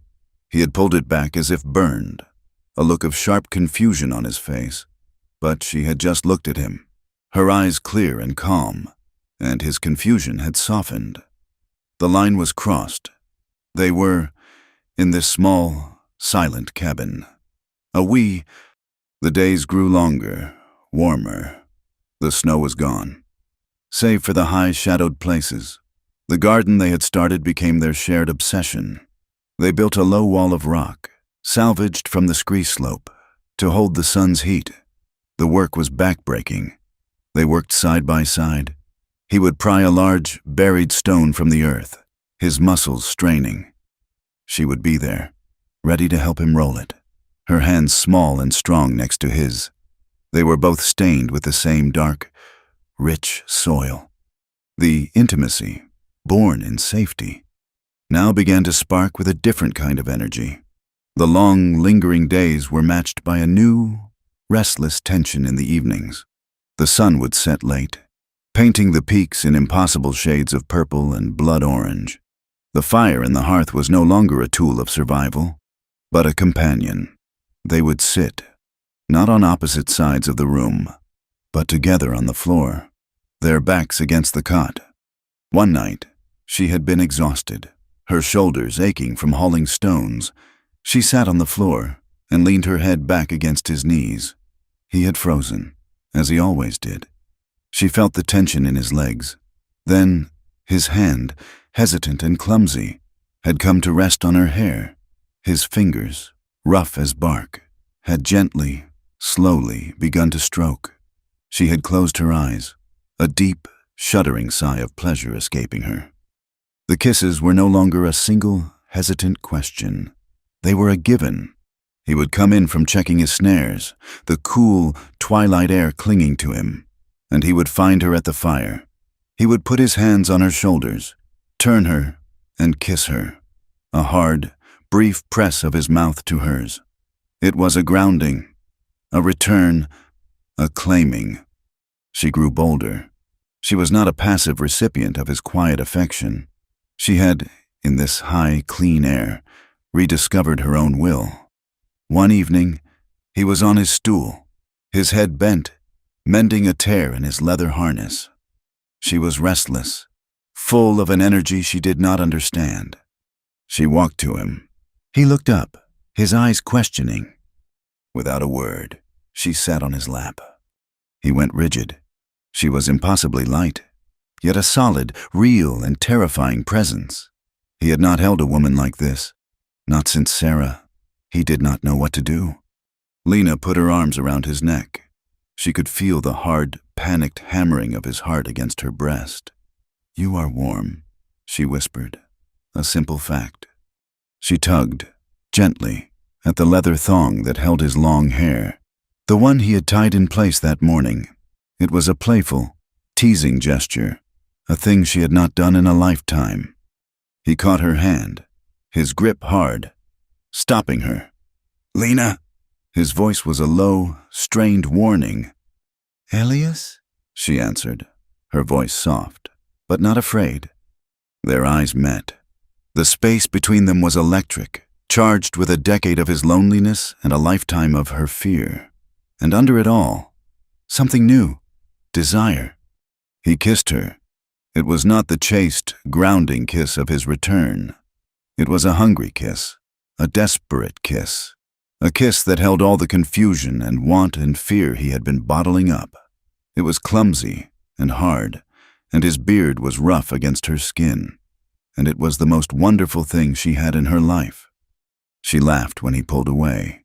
He had pulled it back as if burned, a look of sharp confusion on his face. But she had just looked at him, her eyes clear and calm, and his confusion had softened. The line was crossed. They were in this small, silent cabin. The days grew longer, warmer. The snow was gone, save for the high-shadowed places. The garden they had started became their shared obsession. They built a low wall of rock, salvaged from the scree slope, to hold the sun's heat. The work was back-breaking. They worked side by side. He would pry a large, buried stone from the earth, his muscles straining. She would be there, ready to help him roll it, her hands small and strong next to his. They were both stained with the same dark, rich soil. The intimacy, born in safety, now began to spark with a different kind of energy. The long, lingering days were matched by a new, restless tension in the evenings. The sun would set late, painting the peaks in impossible shades of purple and blood orange. The fire in the hearth was no longer a tool of survival, but a companion. They would sit, not on opposite sides of the room, but together on the floor, their backs against the cot. One night, she had been exhausted, her shoulders aching from hauling stones. She sat on the floor and leaned her head back against his knees. He had frozen, as he always did. She felt the tension in his legs. Then, his hand, hesitant and clumsy, had come to rest on her hair. His fingers, rough as bark, had gently, slowly begun to stroke. She had closed her eyes, a deep, shuddering sigh of pleasure escaping her. The kisses were no longer a single, hesitant question. They were a given. He would come in from checking his snares, the cool, twilight air clinging to him, and he would find her at the fire. He would put his hands on her shoulders, turn her, and kiss her, a hard, brief press of his mouth to hers. It was a grounding, a return, a claiming. She grew bolder. She was not a passive recipient of his quiet affection. She had, in this high, clean air, rediscovered her own will. One evening, he was on his stool, his head bent, mending a tear in his leather harness. She was restless, full of an energy she did not understand. She walked to him. He looked up, his eyes questioning. Without a word, she sat on his lap. He went rigid. She was impossibly light, yet a solid, real, and terrifying presence. He had not held a woman like this. Not since Sarah. He did not know what to do. Lena put her arms around his neck. She could feel the hard, panicked hammering of his heart against her breast. "You are warm," she whispered. A simple fact. She tugged, gently, at the leather thong that held his long hair, the one he had tied in place that morning. It was a playful, teasing gesture, a thing she had not done in a lifetime. He caught her hand, his grip hard, stopping her. "Lena!" His voice was a low, strained warning. "Elias?" she answered, her voice soft, but not afraid. Their eyes met. The space between them was electric, charged with a decade of his loneliness and a lifetime of her fear. And under it all, something new, desire. He kissed her. It was not the chaste, grounding kiss of his return. It was a hungry kiss, a desperate kiss, a kiss that held all the confusion and want and fear he had been bottling up. It was clumsy and hard, and his beard was rough against her skin, and it was the most wonderful thing she had in her life. She laughed when he pulled away.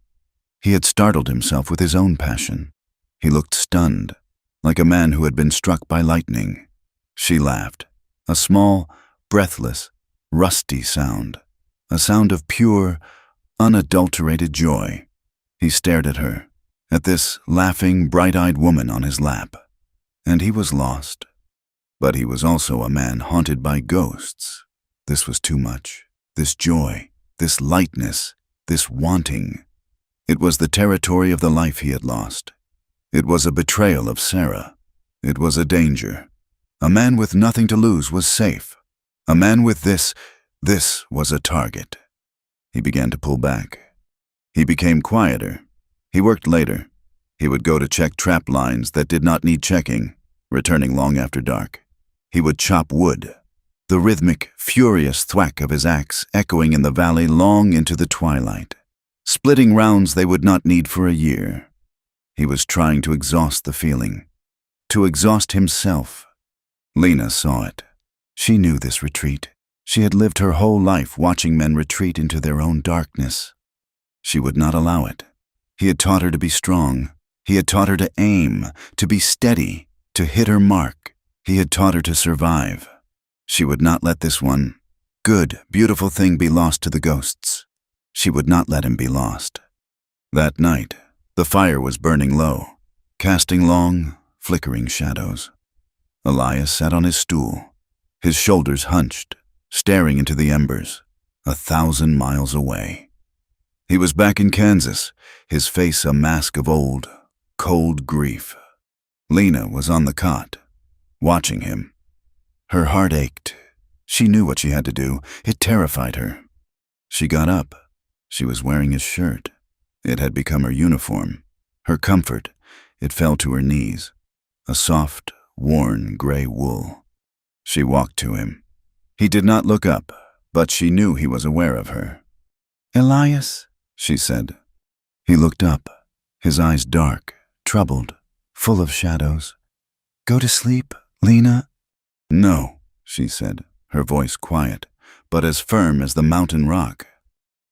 He had startled himself with his own passion. He looked stunned, like a man who had been struck by lightning. She laughed, a small, breathless, rusty sound, a sound of pure, unadulterated joy. He stared at her, at this laughing, bright-eyed woman on his lap, and he was lost. But he was also a man haunted by ghosts. This was too much, this joy, this lightness, this wanting. It was the territory of the life he had lost. It was a betrayal of Sarah. It was a danger. A man with nothing to lose was safe. A man with this was a target. He began to pull back. He became quieter. He worked later. He would go to check trap lines that did not need checking, returning long after dark. He would chop wood, the rhythmic, furious thwack of his axe echoing in the valley long into the twilight, splitting rounds they would not need for a year. He was trying to exhaust the feeling, to exhaust himself. Lena saw it. She knew this retreat. She had lived her whole life watching men retreat into their own darkness. She would not allow it. He had taught her to be strong. He had taught her to aim, to be steady, to hit her mark. He had taught her to survive. She would not let this one, good, beautiful thing be lost to the ghosts. She would not let him be lost. That night, the fire was burning low, casting long, flickering shadows. Elias sat on his stool, his shoulders hunched, staring into the embers, 1,000 miles away. He was back in Kansas, his face a mask of old, cold grief. Lena was on the cot, watching him. Her heart ached. She knew what she had to do. It terrified her. She got up. She was wearing his shirt. It had become her uniform. Her comfort. It fell to her knees. A soft, worn gray wool. She walked to him. He did not look up, but she knew he was aware of her. "Elias," she said. He looked up, his eyes dark, troubled, full of shadows. "Go to sleep, Lena?" "No," she said, her voice quiet, but as firm as the mountain rock.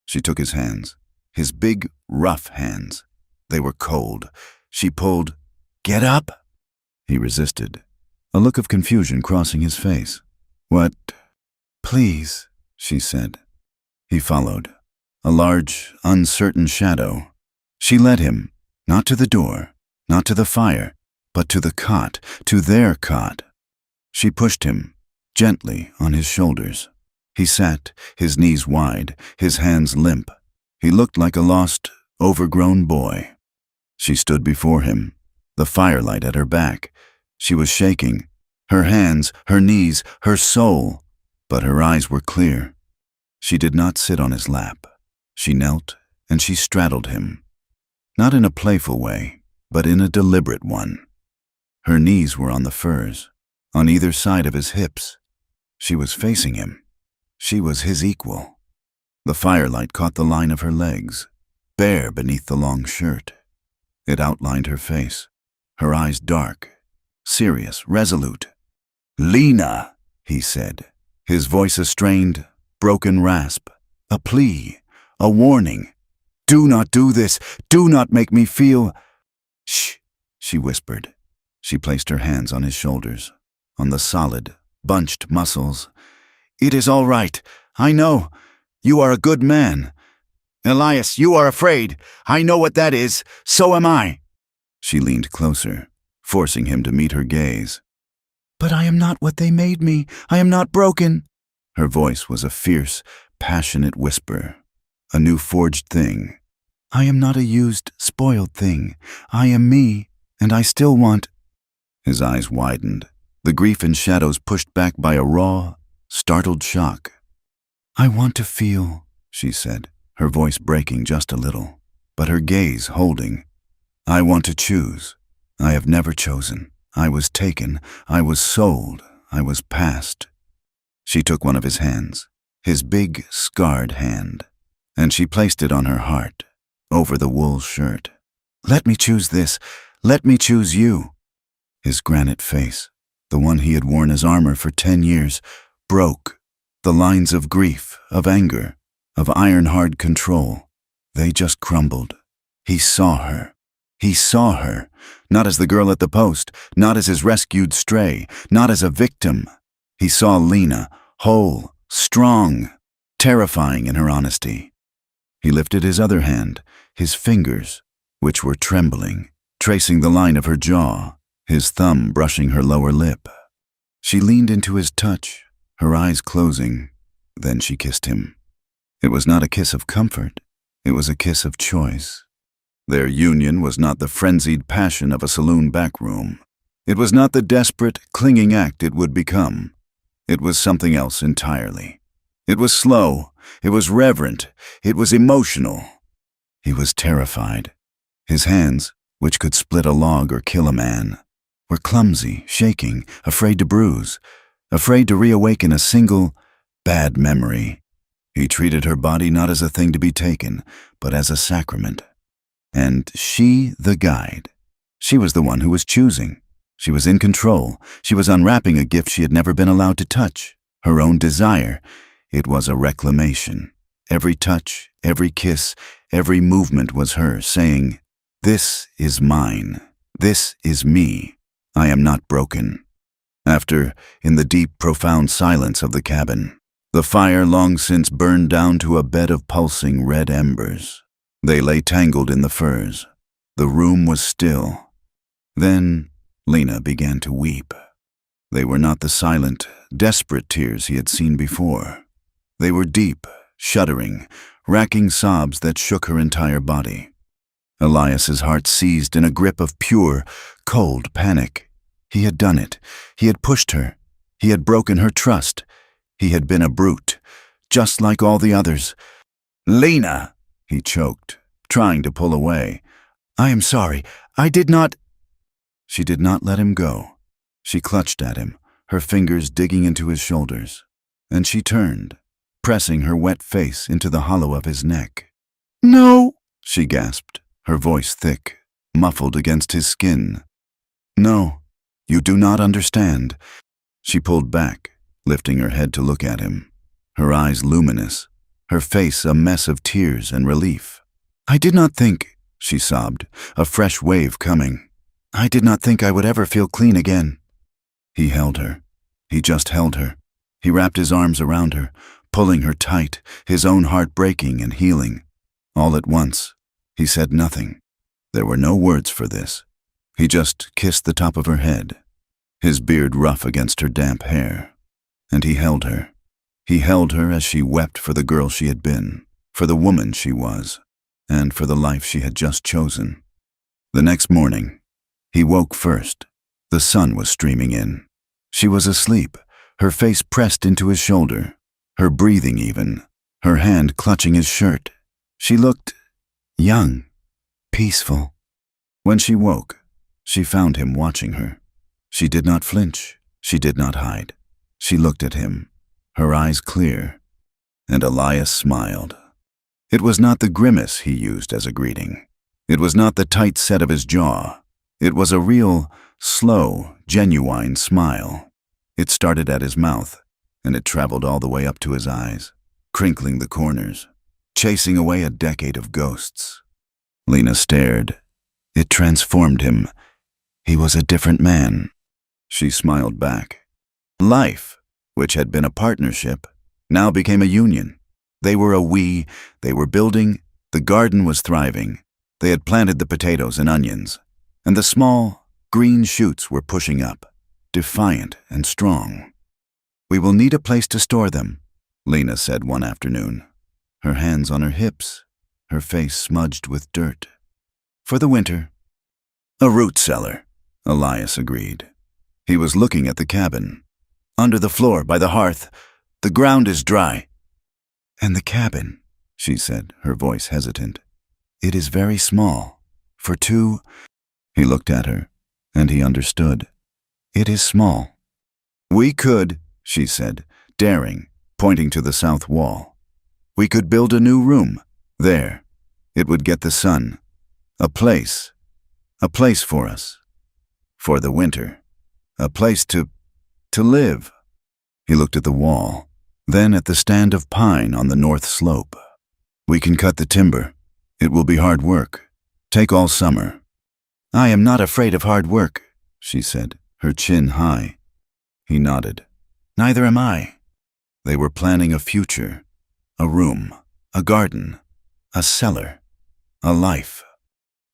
She took his hands, his big, rough hands. They were cold. She pulled. "Get up!" He resisted, a look of confusion crossing his face. "What?" "Please," she said. He followed, a large, uncertain shadow. She led him, not to the door, not to the fire, but to the cot, to their cot. She pushed him, gently, on his shoulders. He sat, his knees wide, his hands limp. He looked like a lost, overgrown boy. She stood before him, the firelight at her back. She was shaking, her hands, her knees, her soul, but her eyes were clear. She did not sit on his lap. She knelt, and she straddled him. Not in a playful way, but in a deliberate one. Her knees were on the furs, on either side of his hips. She was facing him. She was his equal. The firelight caught the line of her legs, bare beneath the long shirt. It outlined her face, her eyes dark, serious, resolute. "Lena," he said, his voice a strained, broken rasp, a plea, a warning. "Do not do this. Do not make me feel—" "Shh," she whispered. She placed her hands on his shoulders, on the solid, bunched muscles. "It is all right. I know. You are a good man. Elias, you are afraid. I know what that is. So am I." She leaned closer, forcing him to meet her gaze. "But I am not what they made me. I am not broken." Her voice was a fierce, passionate whisper, a new forged thing. "I am not a used, spoiled thing. I am me, and I still want—" His eyes widened, the grief and shadows pushed back by a raw, startled shock. "I want to feel," she said, her voice breaking just a little, but her gaze holding. "I want to choose. I have never chosen. I was taken. I was sold. I was passed." She took one of his hands, his big, scarred hand, and she placed it on her heart, over the wool shirt. "Let me choose this. Let me choose you." His granite face, the one he had worn as armor for 10 years, broke. The lines of grief, of anger, of iron-hard control, they just crumbled. He saw her. He saw her, not as the girl at the post, not as his rescued stray, not as a victim. He saw Lena, whole, strong, terrifying in her honesty. He lifted his other hand, his fingers, which were trembling, tracing the line of her jaw, his thumb brushing her lower lip. She leaned into his touch, her eyes closing. Then she kissed him. It was not a kiss of comfort. It was a kiss of choice. Their union was not the frenzied passion of a saloon backroom. It was not the desperate, clinging act it would become. It was something else entirely. It was slow. It was reverent. It was emotional. He was terrified. His hands, which could split a log or kill a man, were clumsy, shaking, afraid to bruise, afraid to reawaken a single, bad memory. He treated her body not as a thing to be taken, but as a sacrament. And she, the guide. She was the one who was choosing. She was in control. She was unwrapping a gift she had never been allowed to touch, her own desire. It was a reclamation. Every touch, every kiss, every movement was her, saying, "This is mine. This is me. I am not broken." After, in the deep, profound silence of the cabin, the fire long since burned down to a bed of pulsing red embers. They lay tangled in the furs. The room was still. Then Lena began to weep. They were not the silent, desperate tears he had seen before. They were deep, shuddering, racking sobs that shook her entire body. Elias's heart seized in a grip of pure, cold panic. He had done it. He had pushed her. He had broken her trust. He had been a brute, just like all the others. "Lena!" he choked, trying to pull away. "I am sorry. I did not—" She did not let him go. She clutched at him, her fingers digging into his shoulders. And she turned, pressing her wet face into the hollow of his neck. "No!" she gasped, her voice thick, muffled against his skin. "No, you do not understand." She pulled back, lifting her head to look at him, her eyes luminous, her face a mess of tears and relief. "I did not think," she sobbed, a fresh wave coming. "I did not think I would ever feel clean again." He held her. He just held her. He wrapped his arms around her, pulling her tight, his own heart breaking and healing. All at once, he said nothing. There were no words for this. He just kissed the top of her head, his beard rough against her damp hair. And he held her. He held her as she wept for the girl she had been, for the woman she was, and for the life she had just chosen. The next morning, he woke first. The sun was streaming in. She was asleep, her face pressed into his shoulder, her breathing even, her hand clutching his shirt. She looked young, peaceful. When she woke, she found him watching her. She did not flinch. She did not hide. She looked at him, her eyes clear, and Elias smiled. It was not the grimace he used as a greeting. It was not the tight set of his jaw. It was a real, slow, genuine smile. It started at his mouth, and it traveled all the way up to his eyes, crinkling the corners, chasing away a decade of ghosts. Lena stared. It transformed him. He was a different man. She smiled back. Life, which had been a partnership, now became a union. They were a we, they were building, the garden was thriving. They had planted the potatoes and onions, and the small, green shoots were pushing up, defiant and strong. "We will need a place to store them," Lena said one afternoon, her hands on her hips, her face smudged with dirt. "For the winter." "A root cellar," Elias agreed. He was looking at the cabin. "Under the floor, by the hearth. The ground is dry." "And the cabin," she said, her voice hesitant. "It is very small. For two—" He looked at her, and he understood. "It is small." "We could," she said, daring, pointing to the south wall. "We could build a new room. There. It would get the sun. A place for us. For the winter. A place to live." He looked at the wall, then at the stand of pine on the north slope. "We can cut the timber. It will be hard work. Take all summer." "I am not afraid of hard work," she said, her chin high. He nodded. "Neither am I." They were planning a future, a room, a garden, a cellar, a life.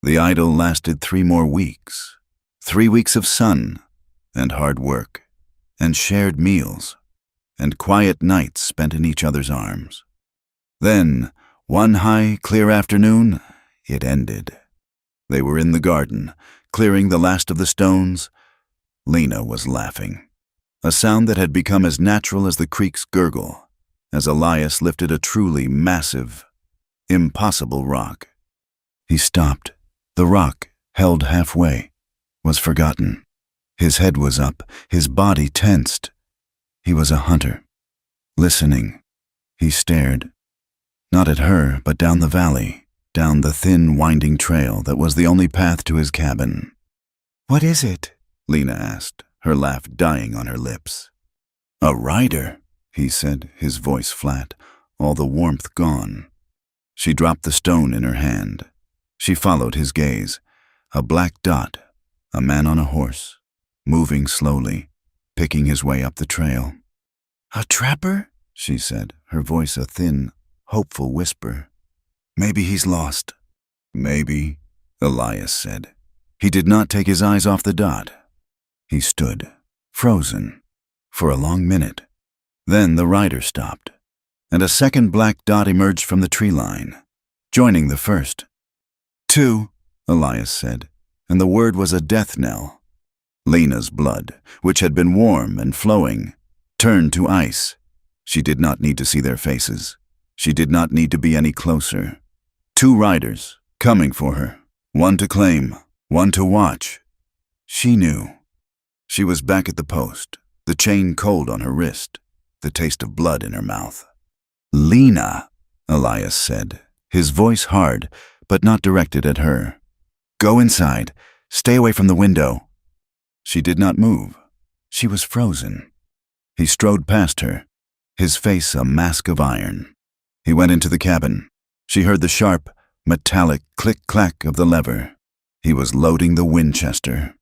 The idyll lasted 3 more weeks. 3 weeks of sun, and hard work, and shared meals, and quiet nights spent in each other's arms. Then, one high, clear afternoon, it ended. They were in the garden, clearing the last of the stones. Lena was laughing, a sound that had become as natural as the creek's gurgle, as Elias lifted a truly massive, impossible rock. He stopped. The rock, held halfway, was forgotten. His head was up, his body tensed. He was a hunter. Listening, he stared, not at her, but down the valley, down the thin, winding trail that was the only path to his cabin. "What is it?" Lena asked, her laugh dying on her lips. "A rider," he said, his voice flat, all the warmth gone. She dropped the stone in her hand. She followed his gaze. A black dot, a man on a horse, moving slowly, picking his way up the trail. "A trapper?" she said, her voice a thin, hopeful whisper. "Maybe he's lost." "Maybe," Elias said. He did not take his eyes off the dot. He stood, frozen, for a long minute. Then the rider stopped, and a second black dot emerged from the tree line, joining the first. 2, Elias said, and the word was a death knell. Lena's blood, which had been warm and flowing, turned to ice. She did not need to see their faces. She did not need to be any closer. 2 riders, coming for her, one to claim, one to watch. She knew. She was back at the post, the chain cold on her wrist, the taste of blood in her mouth. Lena, Elias said, his voice hard, but not directed at her. Go inside. Stay away from the window. She did not move. She was frozen. He strode past her, his face a mask of iron. He went into the cabin. She heard the sharp, metallic click-clack of the lever. He was loading the Winchester.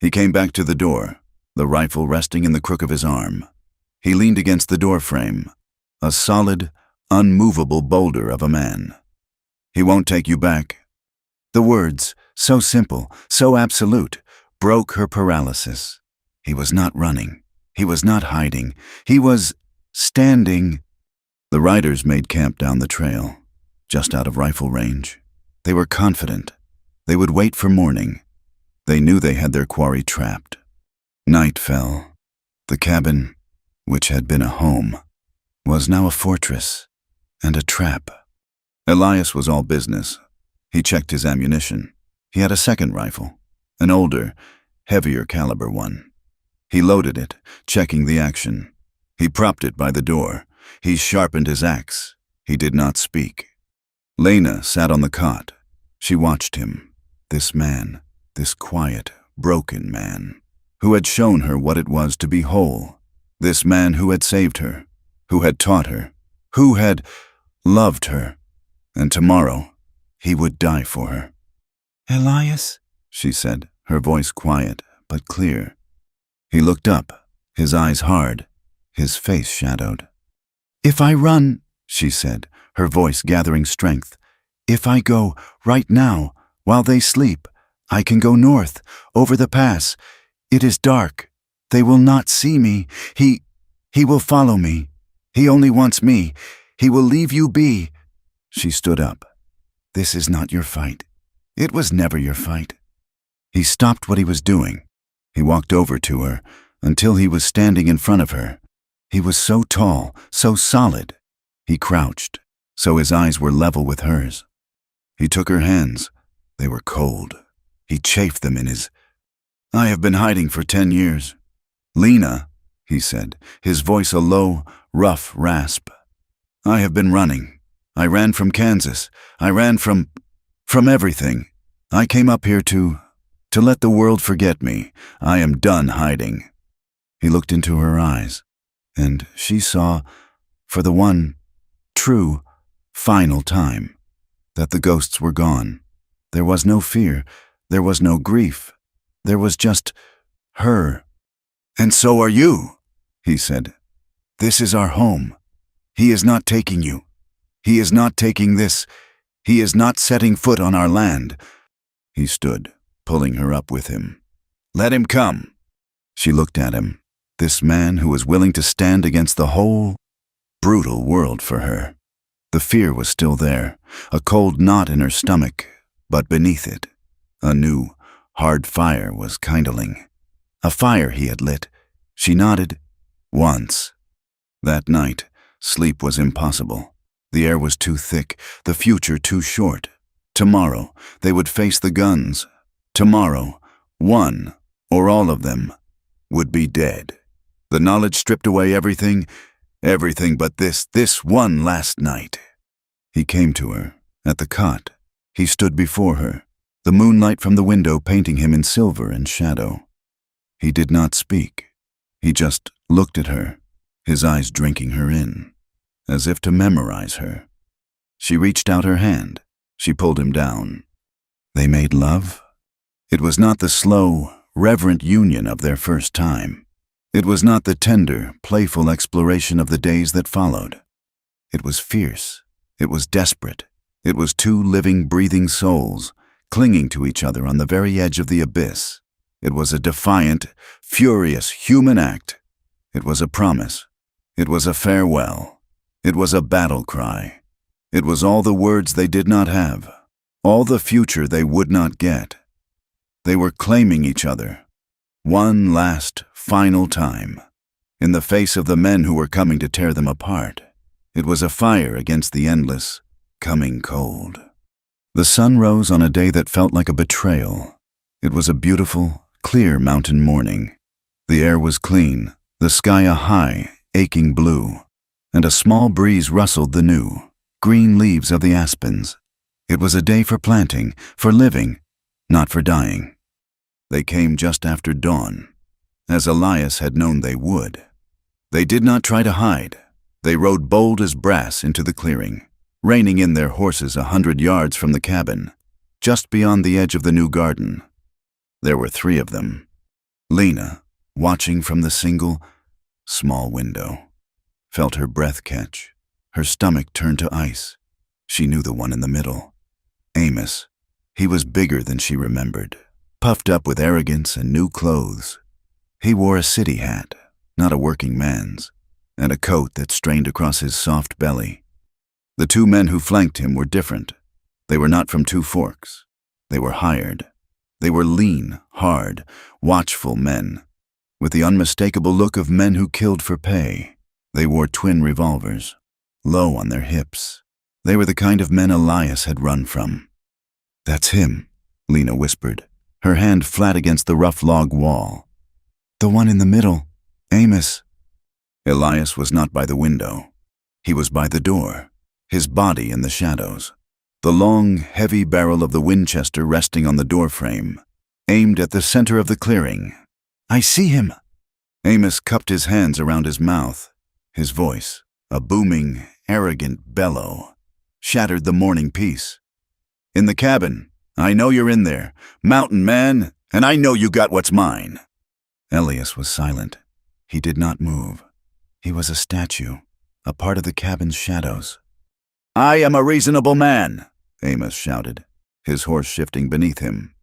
He came back to the door, the rifle resting in the crook of his arm. He leaned against the door frame, a solid, unmovable boulder of a man. He won't take you back. The words, so simple, so absolute, broke her paralysis. He was not running. He was not hiding. He was standing. The riders made camp down the trail, just out of rifle range. They were confident. They would wait for morning. They knew they had their quarry trapped. Night fell. The cabin, which had been a home, was now a fortress and a trap. Elias was all business. He checked his ammunition. He had a second rifle, an older, heavier caliber one. He loaded it, checking the action. He propped it by the door. He sharpened his axe. He did not speak. Lena sat on the cot. She watched him, this man, this quiet, broken man, who had shown her what it was to be whole, this man who had saved her, who had taught her, who had loved her, and tomorrow he would die for her. Elias, she said, her voice quiet but clear. He looked up, his eyes hard, his face shadowed. If I run, she said, her voice gathering strength, if I go right now, while they sleep, I can go north, over the pass. It is dark. They will not see me. He will follow me. He only wants me. He will leave you be. She stood up. This is not your fight. It was never your fight. He stopped what he was doing. He walked over to her until he was standing in front of her. He was so tall, so solid. He crouched, so his eyes were level with hers. He took her hands. They were cold. He chafed them in his... I have been hiding for 10 years. Lena, he said, his voice a low, rough rasp. I have been running. I ran from Kansas. I ran from everything. I came up here to let the world forget me. I am done hiding. He looked into her eyes, and she saw, for the one true, final time, that the ghosts were gone. There was no fear. There was no grief. There was just her. And so are you, he said. This is our home. He is not taking you. He is not taking this. He is not setting foot on our land. He stood, pulling her up with him. Let him come. She looked at him, this man who was willing to stand against the whole brutal world for her. The fear was still there, a cold knot in her stomach, but beneath it, a new, hard fire was kindling. A fire he had lit. She nodded. Once. That night, sleep was impossible. The air was too thick, the future too short. Tomorrow, they would face the guns. Tomorrow, one, or all of them, would be dead. The knowledge stripped away everything but this one last night. He came to her, at the cot. He stood before her, the moonlight from the window painting him in silver and shadow. He did not speak. He just looked at her, his eyes drinking her in, as if to memorize her. She reached out her hand. She pulled him down. They made love? It was not the slow, reverent union of their first time. It was not the tender, playful exploration of the days that followed. It was fierce. It was desperate. It was two living, breathing souls, clinging to each other on the very edge of the abyss. It was a defiant, furious human act. It was a promise. It was a farewell. It was a battle cry. It was all the words they did not have, all the future they would not get. They were claiming each other, one last, final time, in the face of the men who were coming to tear them apart. It was a fire against the endless, coming cold. The sun rose on a day that felt like a betrayal. It was a beautiful, clear mountain morning. The air was clean, the sky a high, aching blue, and a small breeze rustled the new, green leaves of the aspens. It was a day for planting, for living, not for dying. They came just after dawn, as Elias had known they would. They did not try to hide. They rode bold as brass into the clearing, reining in their horses 100 yards from the cabin, just beyond the edge of the new garden. There were 3 of them. Lena, watching from the single, small window, felt her breath catch. Her stomach turned to ice. She knew the one in the middle. Amos. He was bigger than she remembered, puffed up with arrogance and new clothes. He wore a city hat, not a working man's, and a coat that strained across his soft belly. The 2 men who flanked him were different. They were not from Two Forks. They were hired. They were lean, hard, watchful men, with the unmistakable look of men who killed for pay. They wore twin revolvers, low on their hips. They were the kind of men Elias had run from. "That's him," Lena whispered, her hand flat against the rough log wall. "The one in the middle, Amos." Elias was not by the window. He was by the door, his body in the shadows, the long, heavy barrel of the Winchester resting on the doorframe, aimed at the center of the clearing. "I see him." Amos cupped his hands around his mouth. His voice, a booming, arrogant bellow, shattered the morning peace. "In the cabin. I know you're in there. Mountain man, and I know you got what's mine." Elias was silent. He did not move. He was a statue, a part of the cabin's shadows. "I am a reasonable man," Amos shouted, his horse shifting beneath him.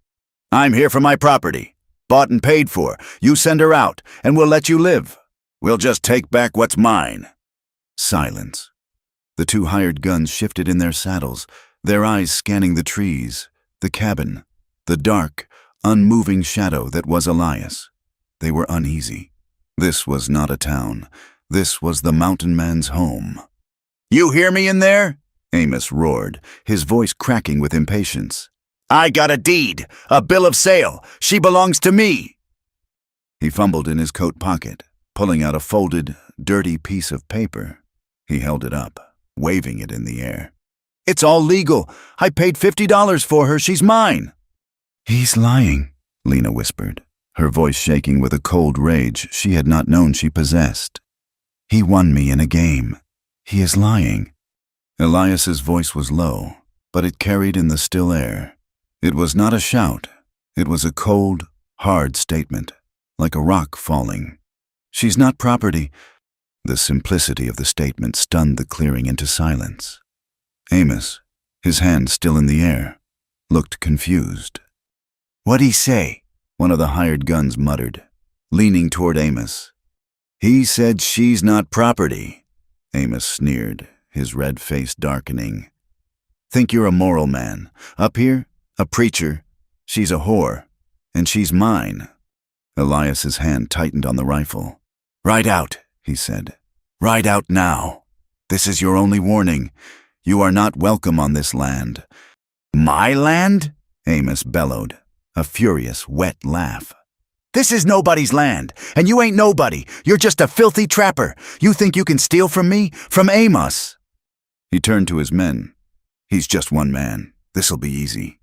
"I'm here for my property, bought and paid for. You send her out, and we'll let you live. We'll just take back what's mine." Silence. The 2 hired guns shifted in their saddles, their eyes scanning the trees, the cabin, the dark, unmoving shadow that was Elias. They were uneasy. This was not a town. This was the mountain man's home. "You hear me in there?" Amos roared, his voice cracking with impatience. "I got a deed, a bill of sale. She belongs to me." He fumbled in his coat pocket, pulling out a folded, dirty piece of paper. He held it up, waving it in the air. "It's all legal. I paid $50 for her. She's mine." "He's lying," Lena whispered, her voice shaking with a cold rage she had not known she possessed. "He won me in a game. He is lying." Elias's voice was low, but it carried in the still air. It was not a shout. It was a cold, hard statement, like a rock falling. "She's not property." The simplicity of the statement stunned the clearing into silence. Amos, his hand still in the air, looked confused. "What'd he say?" one of the hired guns muttered, leaning toward Amos. "He said she's not property," Amos sneered, his red face darkening. "Think you're a moral man. Up here, a preacher. She's a whore, and she's mine." Elias's hand tightened on the rifle. "Ride out," he said. "Ride out now. This is your only warning. You are not welcome on this land." "My land?" Amos bellowed, a furious, wet laugh. "This is nobody's land, and you ain't nobody. You're just a filthy trapper. You think you can steal from me? From Amos?" He turned to his men. "He's just one man. This'll be easy."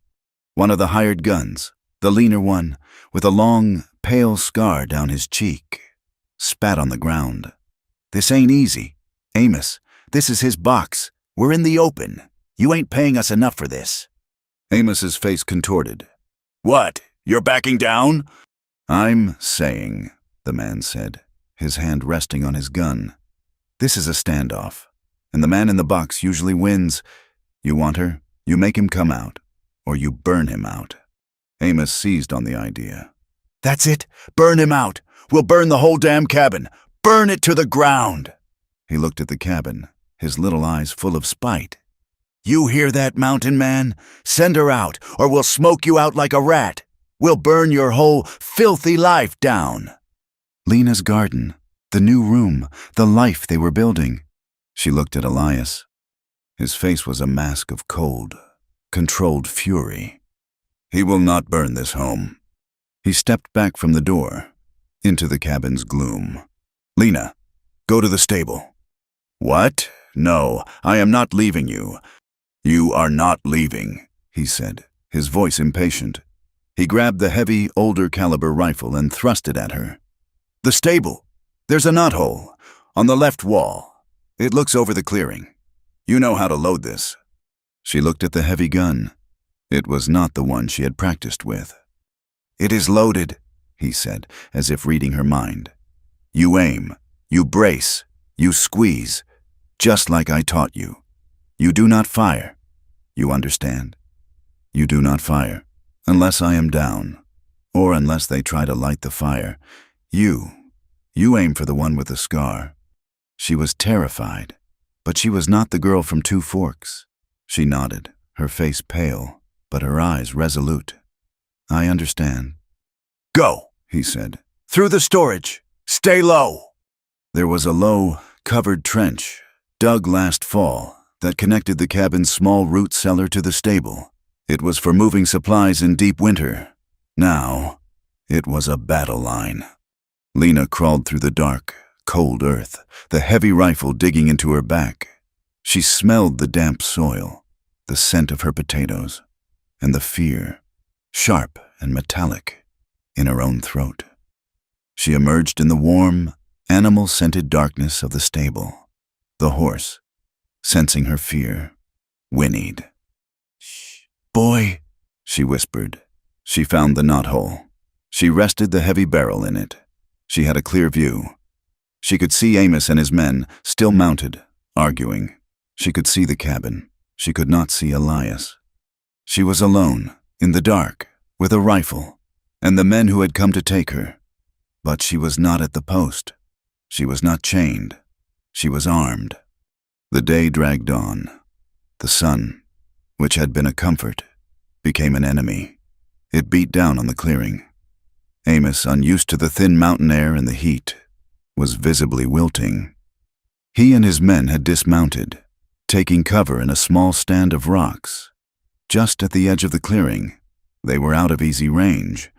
One of the hired guns, the leaner one, with a long, pale scar down his cheek, spat on the ground. "This ain't easy. Amos, this is his box. We're in the open. You ain't paying us enough for this." Amos's face contorted. "What? You're backing down?" "I'm saying," the man said, his hand resting on his gun. "This is a standoff, and the man in the box usually wins. You want her, you make him come out, or you burn him out." Amos seized on the idea. That's it. Burn him out. We'll burn the whole damn cabin. Burn it to the ground. He looked at the cabin, his little eyes full of spite. You hear that, mountain man? Send her out, or we'll smoke you out like a rat. We'll burn your whole filthy life down. Lena's garden, the new room, the life they were building. She looked at Elias. His face was a mask of cold, controlled fury. He will not burn this home. He stepped back from the door, into the cabin's gloom. Lena, go to the stable. What? No, I am not leaving you. You are not leaving, he said, his voice impatient. He grabbed the heavy, older caliber rifle and thrust it at her. The stable. There's a knothole on the left wall. It looks over the clearing. You know how to load this. She looked at the heavy gun. It was not the one she had practiced with. It is loaded, he said, as if reading her mind. You aim, you brace, you squeeze, just like I taught you. You do not fire. You understand? You do not fire, unless I am down, or unless they try to light the fire. You aim for the one with the scar. She was terrified, but she was not the girl from Two Forks. She nodded, her face pale, but her eyes resolute. I understand. Go, he said. Through the storage. Stay low. There was a low, covered trench, dug last fall, that connected the cabin's small root cellar to the stable. It was for moving supplies in deep winter. Now, it was a battle line. Lena crawled through the dark, cold earth, the heavy rifle digging into her back. She smelled the damp soil, the scent of her potatoes, and the fear, sharp and metallic, in her own throat. She emerged in the warm, animal-scented darkness of the stable. The horse, sensing her fear, whinnied. Shh, boy, she whispered. She found the knothole. She rested the heavy barrel in it. She had a clear view. She could see Amos and his men, still mounted, arguing. She could see the cabin. She could not see Elias. She was alone, in the dark, with a rifle, and the men who had come to take her. But she was not at the post. She was not chained. She was armed. The day dragged on. The sun, which had been a comfort, became an enemy. It beat down on the clearing. Amos, unused to the thin mountain air and the heat, was visibly wilting. He and his men had dismounted, taking cover in a small stand of rocks. Just at the edge of the clearing, they were out of easy range,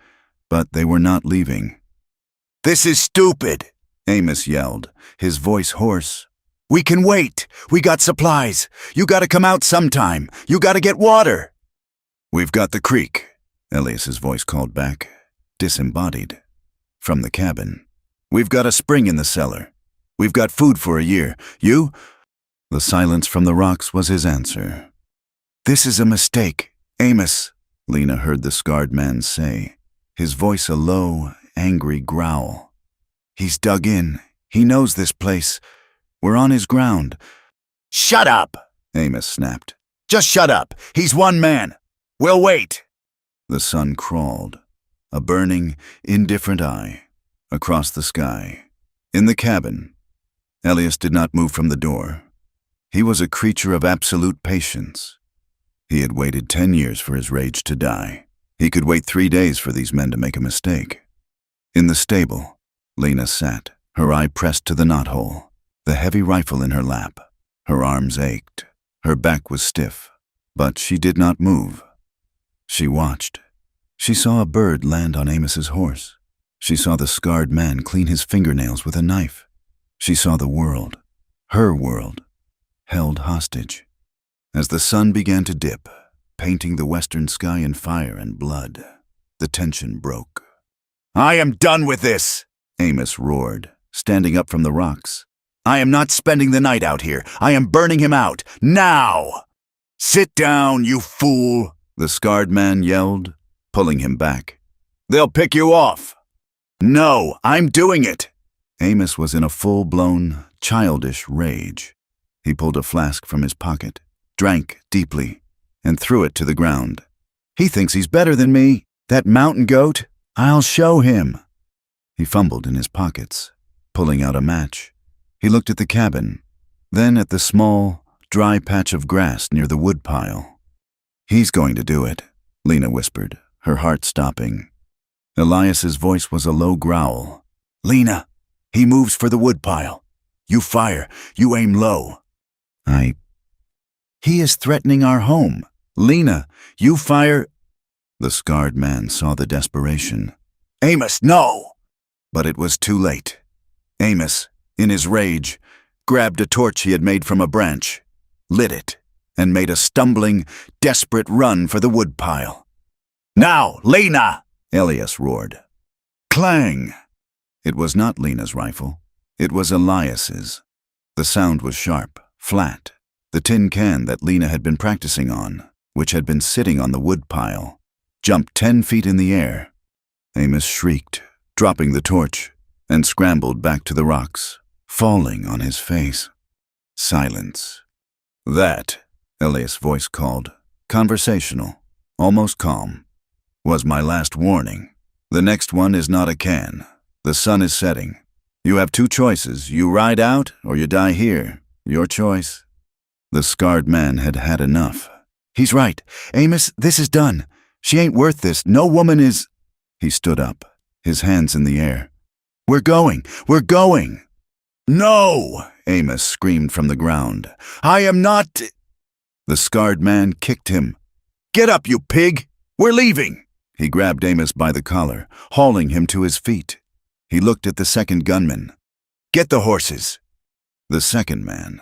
but they were not leaving. This is stupid, Amos yelled, his voice hoarse. We can wait. We got supplies. You gotta come out sometime. You gotta get water. We've got the creek, Elias's voice called back, disembodied, from the cabin. We've got a spring in the cellar. We've got food for a year. You? The silence from the rocks was his answer. This is a mistake, Amos, Lena heard the scarred man say, his voice a low, angry growl. He's dug in. He knows this place. We're on his ground. Shut up, Amos snapped. Just shut up. He's one man. We'll wait. The sun crawled, a burning, indifferent eye, across the sky. In the cabin, Elias did not move from the door. He was a creature of absolute patience. He had waited 10 years for his rage to die. He could wait 3 days for these men to make a mistake. In the stable, Lena sat, her eye pressed to the knothole, the heavy rifle in her lap. Her arms ached. Her back was stiff, but she did not move. She watched. She saw a bird land on Amos's horse. She saw the scarred man clean his fingernails with a knife. She saw the world, her world, held hostage. As the sun began to dip, painting the western sky in fire and blood, the tension broke. I am done with this, Amos roared, standing up from the rocks. I am not spending the night out here. I am burning him out, now! Sit down, you fool, the scarred man yelled, pulling him back. They'll pick you off. No, I'm doing it. Amos was in a full-blown, childish rage. He pulled a flask from his pocket, drank deeply, and threw it to the ground. He thinks he's better than me, that mountain goat. I'll show him. He fumbled in his pockets, pulling out a match. He looked at the cabin, then at the small, dry patch of grass near the woodpile. He's going to do it, Lena whispered, her heart stopping. Elias's voice was a low growl. Lena, he moves for the woodpile. You fire. You aim low. He is threatening our home. Lena, you fire. The scarred man saw the desperation. Amos, no! But it was too late. Amos, in his rage, grabbed a torch he had made from a branch, lit it, and made a stumbling, desperate run for the woodpile. Now, Lena! Elias roared. Clang! It was not Lena's rifle. It was Elias's. The sound was sharp, flat. The tin can that Lena had been practicing on, which had been sitting on the woodpile, jumped 10 feet in the air. Amos shrieked, dropping the torch, and scrambled back to the rocks, falling on his face. Silence. That, Elias' voice called, conversational, almost calm, was my last warning. The next one is not a can. The sun is setting. You have 2 choices. You ride out or you die here. Your choice. The scarred man had had enough. He's right. Amos, this is done. She ain't worth this. No woman is... He stood up, his hands in the air. We're going! We're going! No! Amos screamed from the ground. I am not... The scarred man kicked him. Get up, you pig! We're leaving! He grabbed Amos by the collar, hauling him to his feet. He looked at the second gunman. Get the horses! The second man,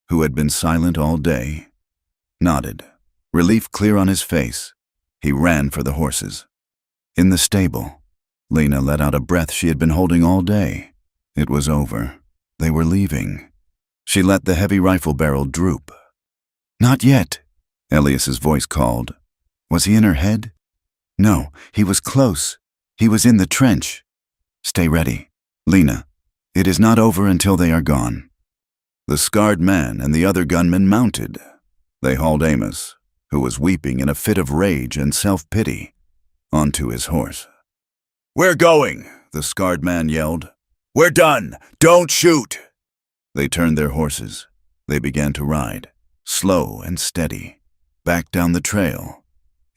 who had been silent all day, nodded, relief clear on his face. He ran for the horses. In the stable, Lena let out a breath she had been holding all day. It was over. They were leaving. She let the heavy rifle barrel droop. Not yet, Elias's voice called. Was he in her head? No, he was close. He was in the trench. Stay ready, Lena. It is not over until they are gone. The scarred man and the other gunmen mounted. They hauled Amos, who was weeping in a fit of rage and self-pity, onto his horse. We're going, the scarred man yelled. We're done! Don't shoot! They turned their horses. They began to ride, slow and steady, back down the trail,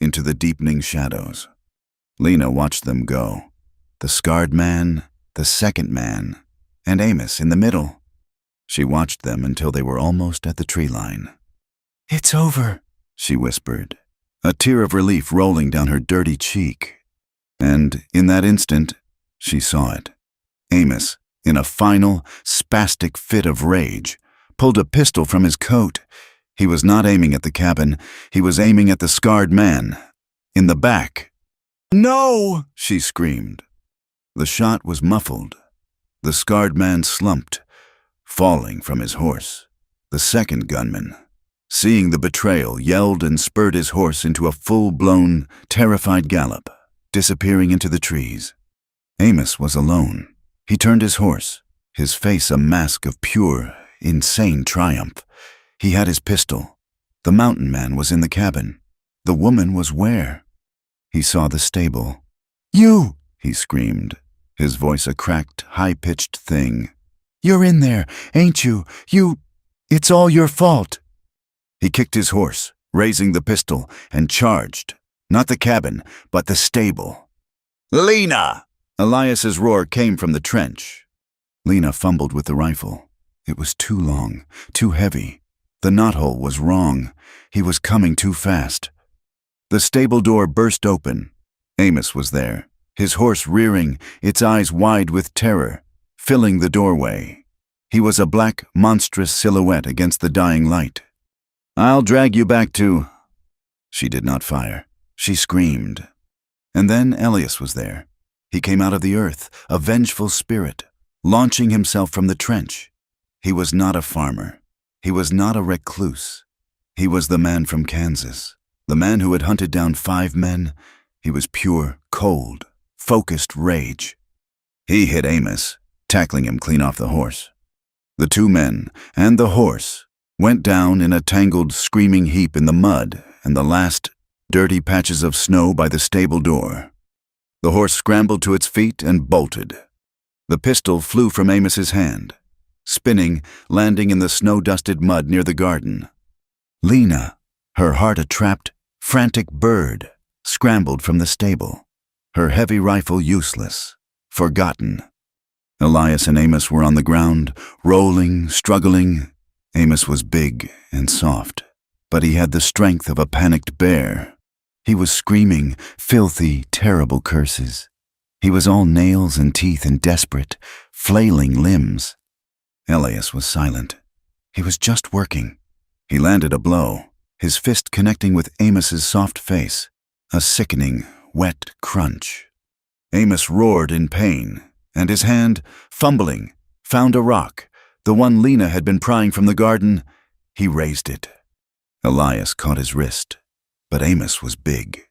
into the deepening shadows. Lena watched them go. The scarred man, the second man, and Amos in the middle. She watched them until they were almost at the tree line. It's over, she whispered, a tear of relief rolling down her dirty cheek. And in that instant, she saw it. Amos, in a final, spastic fit of rage, pulled a pistol from his coat. He was not aiming at the cabin. He was aiming at the scarred man, in the back. No! She screamed. The shot was muffled. The scarred man slumped, falling from his horse. The second gunman, seeing the betrayal, yelled and spurred his horse into a full-blown, terrified gallop, disappearing into the trees. Amos was alone. He turned his horse, his face a mask of pure, insane triumph. He had his pistol. The mountain man was in the cabin. The woman was where? He saw the stable. You! He screamed, his voice a cracked, high-pitched thing. You're in there, ain't you? It's all your fault. He kicked his horse, raising the pistol, and charged. Not the cabin, but the stable. Lena! Elias's roar came from the trench. Lena fumbled with the rifle. It was too long, too heavy. The knothole was wrong. He was coming too fast. The stable door burst open. Amos was there, his horse rearing, its eyes wide with terror, filling the doorway. He was a black, monstrous silhouette against the dying light. I'll drag you back to... She did not fire. She screamed. And then Elias was there. He came out of the earth, a vengeful spirit, launching himself from the trench. He was not a farmer. He was not a recluse. He was the man from Kansas, the man who had hunted down 5 men. He was pure, cold, focused rage. He hit Amos, tackling him clean off the horse. The 2 men and the horse went down in a tangled, screaming heap in the mud and the last dirty patches of snow by the stable door. The horse scrambled to its feet and bolted. The pistol flew from Amos's hand, spinning, landing in the snow-dusted mud near the garden. Lena, her heart a trapped, frantic bird, scrambled from the stable, her heavy rifle useless, forgotten. Elias and Amos were on the ground, rolling, struggling. Amos was big and soft, but he had the strength of a panicked bear. He was screaming filthy, terrible curses. He was all nails and teeth and desperate, flailing limbs. Elias was silent. He was just working. He landed a blow, his fist connecting with Amos's soft face, a sickening, wet crunch. Amos roared in pain, and his hand, fumbling, found a rock, the one Lena had been prying from the garden. He raised it. Elias caught his wrist, but Amos was big,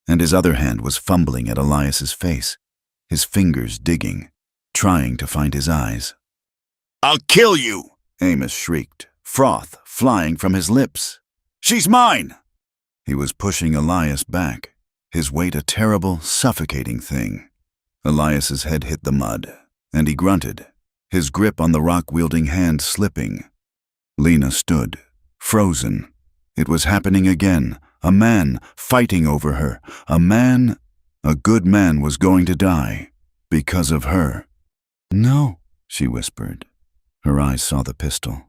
and his other hand was fumbling at Elias's face, his fingers digging, trying to find his eyes. "I'll kill you!" Amos shrieked, froth flying from his lips. "She's mine!" He was pushing Elias back, his weight a terrible, suffocating thing. Elias's head hit the mud, and he grunted, his grip on the rock-wielding hand slipping. Lena stood, frozen. It was happening again. A man fighting over her. A good man was going to die because of her. "No," she whispered. Her eyes saw the pistol.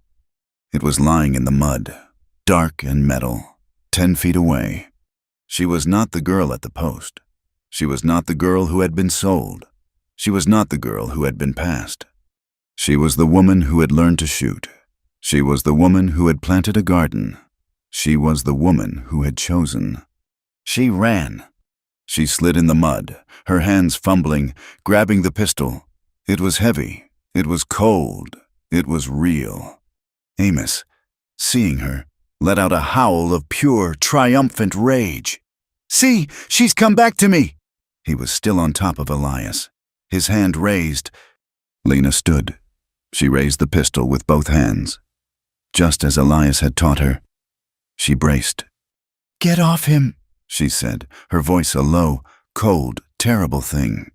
It was lying in the mud, dark and metal, 10 feet away. She was not the girl at the post. She was not the girl who had been sold. She was not the girl who had been passed. She was the woman who had learned to shoot. She was the woman who had planted a garden. She was the woman who had chosen. She ran. She slid in the mud, her hands fumbling, grabbing the pistol. It was heavy. It was cold. It was real. Amos, seeing her, let out a howl of pure, triumphant rage. "See, she's come back to me!" He was still on top of Elias, his hand raised. Lena stood. She raised the pistol with both hands. Just as Elias had taught her, she braced. "Get off him," she said, her voice a low, cold, terrible thing.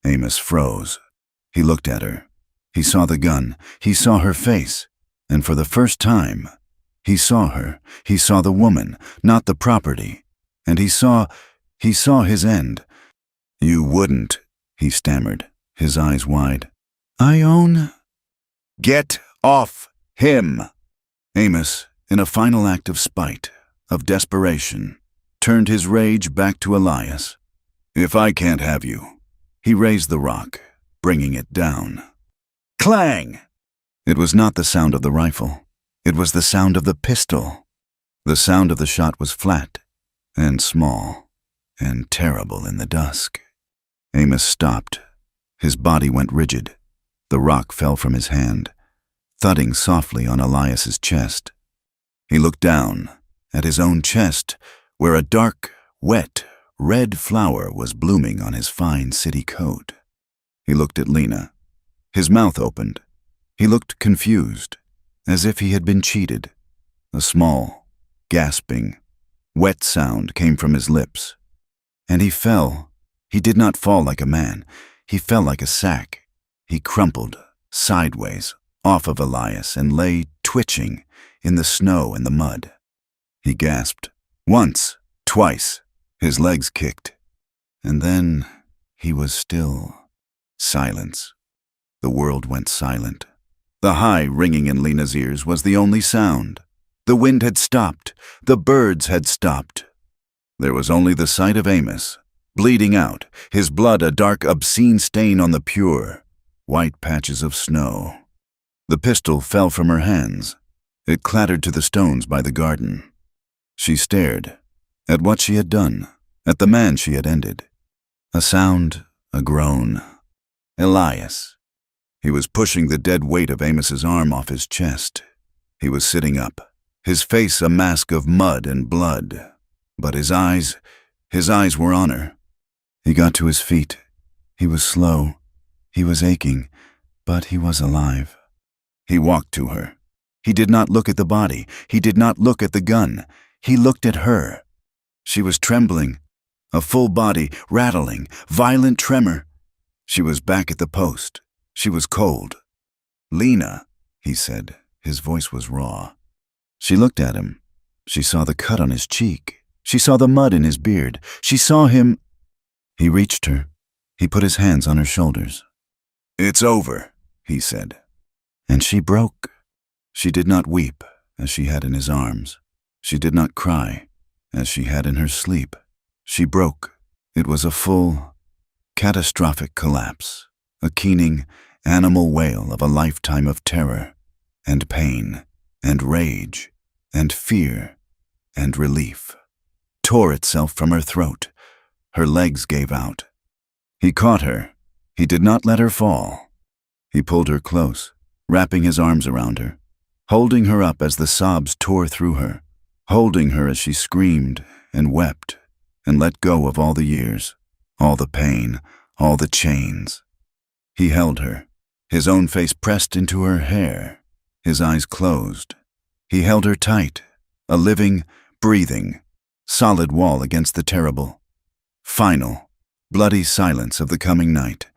Amos froze. He looked at her. He saw the gun. He saw her face. And for the first time, he saw her. He saw the woman, not the property. And he saw his end. "You wouldn't," he stammered, his eyes wide. "I own—" "Get off him!" Amos, in a final act of spite, of desperation, turned his rage back to Elias. "If I can't have you." He raised the rock, bringing it down. Clang! It was not the sound of the rifle. It was the sound of the pistol. The sound of the shot was flat and small and terrible in the dusk. Amos stopped. His body went rigid. The rock fell from his hand, thudding softly on Elias's chest. He looked down at his own chest, where a dark, wet, red flower was blooming on his fine city coat. He looked at Lena. His mouth opened. He looked confused, as if he had been cheated. A small, gasping, wet sound came from his lips. And he fell. He did not fall like a man. He fell like a sack. He crumpled, sideways, off of Elias and lay twitching in the snow and the mud. He gasped. Once, twice. His legs kicked. And then he was still. Silence. The world went silent. The high ringing in Lena's ears was the only sound. The wind had stopped. The birds had stopped. There was only the sight of Amos, bleeding out, his blood a dark, obscene stain on the pure, white patches of snow. The pistol fell from her hands. It clattered to the stones by the garden. She stared at what she had done, at the man she had ended. A sound, a groan. Elias. He was pushing the dead weight of Amos's arm off his chest. He was sitting up, his face a mask of mud and blood. But his eyes were on her. He got to his feet. He was slow. He was aching, but he was alive. He walked to her. He did not look at the body. He did not look at the gun. He looked at her. She was trembling. A full body, rattling, violent tremor. She was back at the post. She was cold. "Lena," he said. His voice was raw. She looked at him. She saw the cut on his cheek. She saw the mud in his beard. She saw him. He reached her. He put his hands on her shoulders. "It's over," he said. And she broke. She did not weep, as she had in his arms. She did not cry, as she had in her sleep. She broke. It was a full, catastrophic collapse, a keening, animal wail of a lifetime of terror, and pain, and rage, and fear, and relief. Tore itself from her throat. Her legs gave out. He caught her. He did not let her fall. He pulled her close, wrapping his arms around her, holding her up as the sobs tore through her, holding her as she screamed and wept and let go of all the years, all the pain, all the chains. He held her, his own face pressed into her hair, his eyes closed. He held her tight, a living, breathing, solid wall against the terrible, final, bloody silence of the coming night.